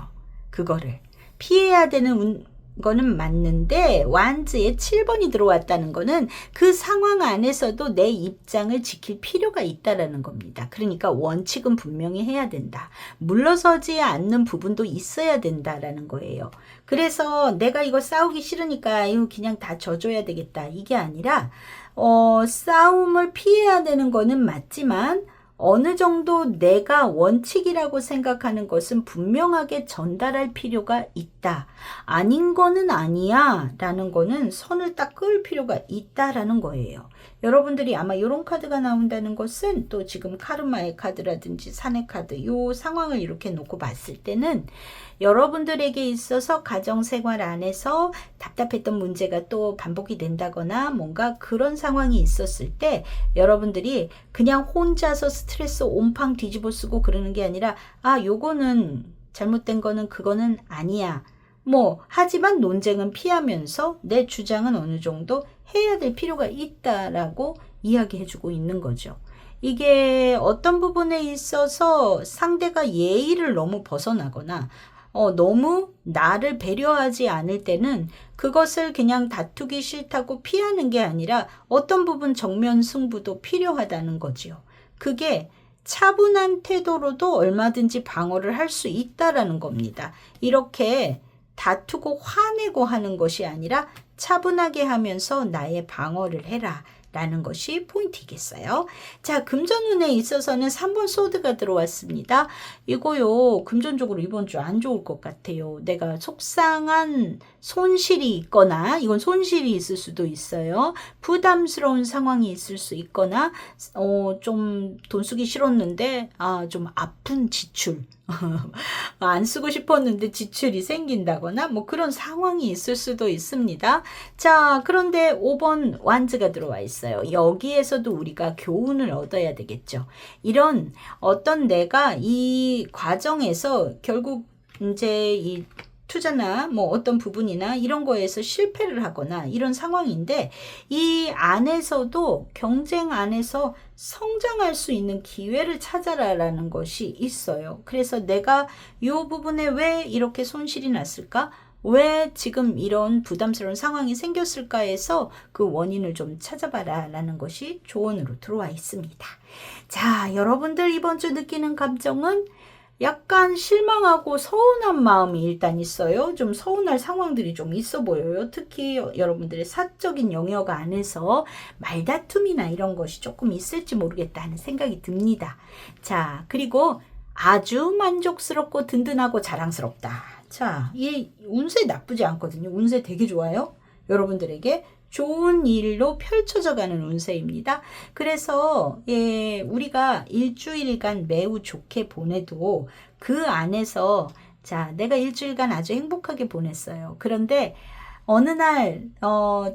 그거를 피해야 되는 거는 맞는데 완즈에 7번이 들어왔다는 거는 그 상황 안에서도 내 입장을 지킬 필요가 있다라는 겁니다. 그러니까 원칙은 분명히 해야 된다. 물러서지 않는 부분도 있어야 된다라는 거예요. 그래서 내가 이거 싸우기 싫으니까 이거 그냥 다 져줘야 되겠다. 이게 아니라 싸움을 피해야 되는 거는 맞지만 어느 정도 내가 원칙이라고 생각하는 것은 분명하게 전달할 필요가 있다. 아닌 거는 아니야 라는 거는 선을 딱 그을 필요가 있다라는 거예요. 여러분들이 아마 이런 카드가 나온다는 것은 또 지금 카르마의 카드라든지 산의 카드 이 상황을 이렇게 놓고 봤을 때는 여러분들에게 있어서 가정생활 안에서 답답했던 문제가 또 반복이 된다거나 뭔가 그런 상황이 있었을 때 여러분들이 그냥 혼자서 스트레스 온팡 뒤집어 쓰고 그러는 게 아니라 요거는 잘못된 거는 그거는 아니야. 하지만 논쟁은 피하면서 내 주장은 어느 정도 해야 될 필요가 있다라고 이야기해주고 있는 거죠. 이게 어떤 부분에 있어서 상대가 예의를 너무 벗어나거나 너무 나를 배려하지 않을 때는 그것을 그냥 다투기 싫다고 피하는 게 아니라 어떤 부분 정면 승부도 필요하다는 거지요. 그게 차분한 태도로도 얼마든지 방어를 할 수 있다라는 겁니다. 이렇게 다투고 화내고 하는 것이 아니라 차분하게 하면서 나의 방어를 해라. 라는 것이 포인트이겠어요. 자, 금전운에 있어서는 3번 소드가 들어왔습니다. 이거요, 금전적으로 이번 주 안 좋을 것 같아요. 내가 속상한 손실이 있거나, 이건 손실이 있을 수도 있어요. 부담스러운 상황이 있을 수 있거나, 좀 돈 쓰기 싫었는데, 좀 아픈 지출. 안 쓰고 싶었는데 지출이 생긴다거나 뭐 그런 상황이 있을 수도 있습니다. 자, 그런데 5번 완즈가 들어와 있어요. 여기에서도 우리가 교훈을 얻어야 되겠죠. 이런 어떤 내가 이 과정에서 결국 이제 이 투자나 뭐 어떤 부분이나 이런 거에서 실패를 하거나 이런 상황인데 이 안에서도 경쟁 안에서 성장할 수 있는 기회를 찾아라라는 것이 있어요. 그래서 내가 이 부분에 왜 이렇게 손실이 났을까? 왜 지금 이런 부담스러운 상황이 생겼을까 해서 그 원인을 좀 찾아봐라 라는 것이 조언으로 들어와 있습니다. 자, 여러분들 이번 주 느끼는 감정은 약간 실망하고 서운한 마음이 일단 있어요. 좀 서운할 상황들이 좀 있어 보여요. 특히 여러분들의 사적인 영역 안에서 말다툼이나 이런 것이 조금 있을지 모르겠다는 생각이 듭니다. 자, 그리고 아주 만족스럽고 든든하고 자랑스럽다. 자, 이 운세 나쁘지 않거든요. 운세 되게 좋아요. 여러분들에게 좋은 일로 펼쳐져 가는 운세입니다. 그래서 우리가 일주일간 매우 좋게 보내도 그 안에서 자, 내가 일주일간 아주 행복하게 보냈어요. 그런데 어느 날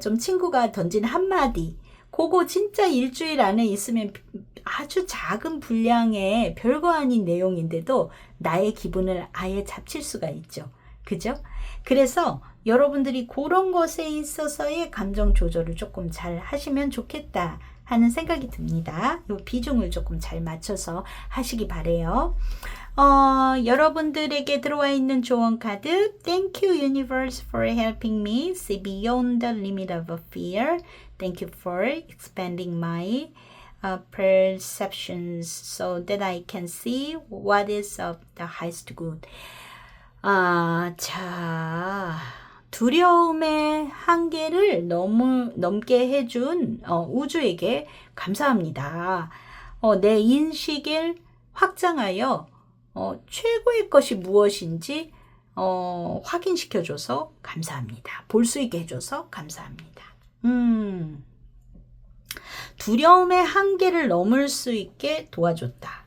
좀 친구가 던진 한마디 그거 진짜 일주일 안에 있으면 아주 작은 분량의 별거 아닌 내용인데도 나의 기분을 아예 잡칠 수가 있죠. 그죠? 그래서 여러분들이 그런 것에 있어서의 감정 조절을 조금 잘 하시면 좋겠다 하는 생각이 듭니다. 이 비중을 조금 잘 맞춰서 하시기 바래요. 여러분들에게 들어와 있는 조언 카드 Thank you universe for helping me see beyond the limit of fear. Thank you for expanding my perceptions so that I can see what is of the highest good. 자, 두려움의 한계를 넘게 해준 우주에게 감사합니다. 내 인식을 확장하여 최고의 것이 무엇인지 확인시켜줘서 감사합니다. 볼 수 있게 해줘서 감사합니다. 두려움의 한계를 넘을 수 있게 도와줬다.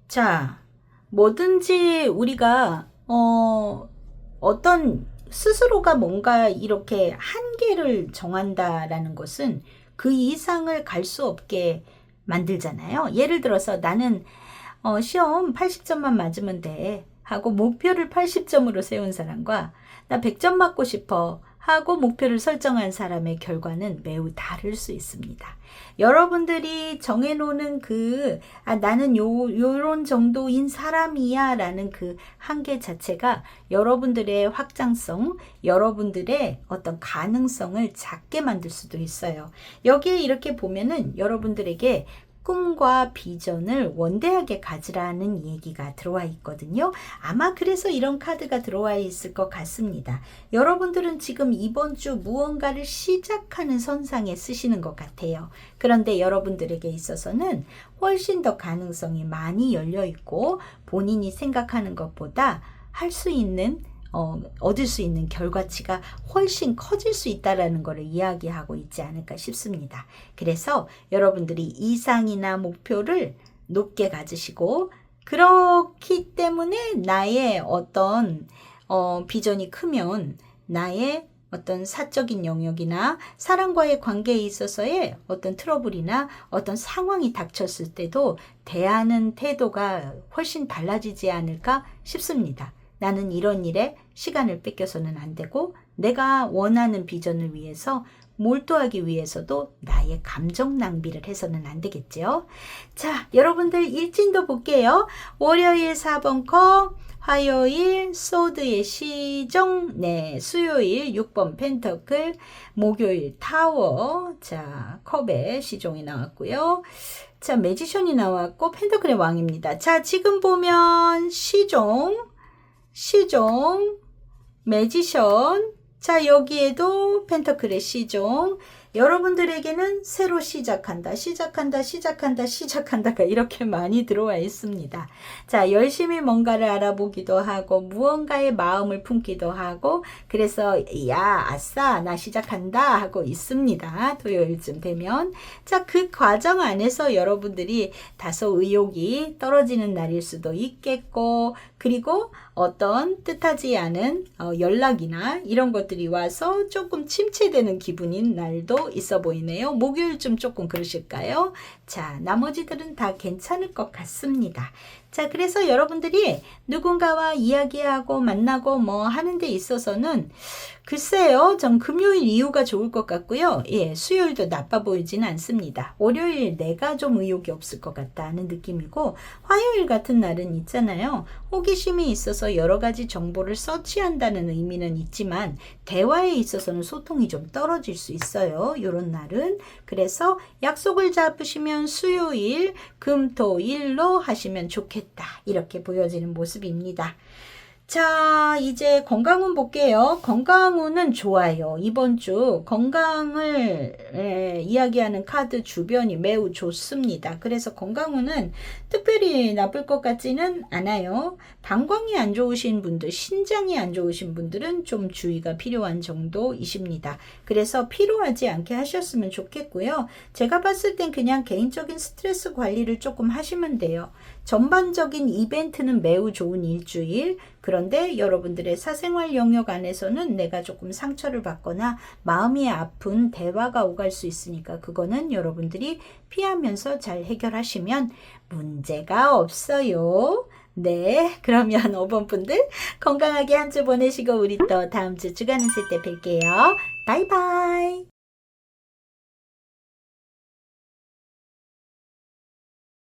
자, 뭐든지 우리가 어떤 스스로가 뭔가 이렇게 한계를 정한다라는 것은 그 이상을 갈 수 없게 만들잖아요. 예를 들어서 나는 시험 80점만 맞으면 돼 하고 목표를 80점으로 세운 사람과 나 100점 맞고 싶어 하고 목표를 설정한 사람의 결과는 매우 다를 수 있습니다. 여러분들이 정해놓는 나는 요런 정도인 사람이야 라는 그 한계 자체가 여러분들의 확장성, 여러분들의 어떤 가능성을 작게 만들 수도 있어요. 여기에 이렇게 보면은 여러분들에게 꿈과 비전을 원대하게 가지라는 얘기가 들어와 있거든요. 아마 그래서 이런 카드가 들어와 있을 것 같습니다. 여러분들은 지금 이번 주 무언가를 시작하는 선상에 쓰시는 것 같아요. 그런데 여러분들에게 있어서는 훨씬 더 가능성이 많이 열려 있고 본인이 생각하는 것보다 할 수 있는 얻을 수 있는 결과치가 훨씬 커질 수 있다는 것을 이야기하고 있지 않을까 싶습니다. 그래서 여러분들이 이상이나 목표를 높게 가지시고 그렇기 때문에 나의 어떤 비전이 크면 나의 어떤 사적인 영역이나 사람과의 관계에 있어서의 어떤 트러블이나 어떤 상황이 닥쳤을 때도 대하는 태도가 훨씬 달라지지 않을까 싶습니다. 나는 이런 일에 시간을 뺏겨서는 안 되고 내가 원하는 비전을 위해서 몰두하기 위해서도 나의 감정 낭비를 해서는 안 되겠죠. 자, 여러분들 일진도 볼게요. 월요일 4번 컵, 화요일 소드의 시종, 수요일 6번 펜터클, 목요일 타워, 자, 컵의 시종이 나왔고요. 자, 매지션이 나왔고 펜터클의 왕입니다. 자, 지금 보면 시종, 매지션, 자 여기에도 펜터클의 시종, 여러분들에게는 새로 시작한다, 시작한다, 시작한다, 시작한다가 이렇게 많이 들어와 있습니다. 자, 열심히 뭔가를 알아보기도 하고 무언가에 마음을 품기도 하고 그래서 야, 아싸, 나 시작한다 하고 있습니다. 토요일쯤 되면. 자, 그 과정 안에서 여러분들이 다소 의욕이 떨어지는 날일 수도 있겠고 그리고 어떤 뜻하지 않은 연락이나 이런 것들이 와서 조금 침체되는 기분인 날도 있어 보이네요. 목요일쯤 조금 그러실까요? 자, 나머지들은 다 괜찮을 것 같습니다. 자, 그래서 여러분들이 누군가와 이야기하고 만나고 뭐 하는 데 있어서는 글쎄요, 전 금요일 이후가 좋을 것 같고요. 예, 수요일도 나빠 보이지는 않습니다. 월요일 내가 좀 의욕이 없을 것 같다는 느낌이고, 화요일 같은 날은 있잖아요. 호기심이 있어서 여러 가지 정보를 서치한다는 의미는 있지만, 대화에 있어서는 소통이 좀 떨어질 수 있어요. 요런 날은. 그래서 약속을 잡으시면 수요일, 금, 토, 일로 하시면 좋겠다. 이렇게 보여지는 모습입니다. 자, 이제 건강운 볼게요. 건강운은 좋아요. 이번 주 건강을 이야기하는 카드 주변이 매우 좋습니다. 그래서 건강운은 특별히 나쁠 것 같지는 않아요. 방광이 안 좋으신 분들, 신장이 안 좋으신 분들은 좀 주의가 필요한 정도이십니다. 그래서 피로하지 않게 하셨으면 좋겠고요. 제가 봤을 땐 그냥 개인적인 스트레스 관리를 조금 하시면 돼요. 전반적인 이벤트는 매우 좋은 일주일. 그런데 여러분들의 사생활 영역 안에서는 내가 조금 상처를 받거나 마음이 아픈 대화가 오갈 수 있으니까 그거는 여러분들이 피하면서 잘 해결하시면 문제가 없어요. 네, 그러면 5번 분들 건강하게 한 주 보내시고 우리 또 다음 주 주간 운세 때 뵐게요. 바이바이.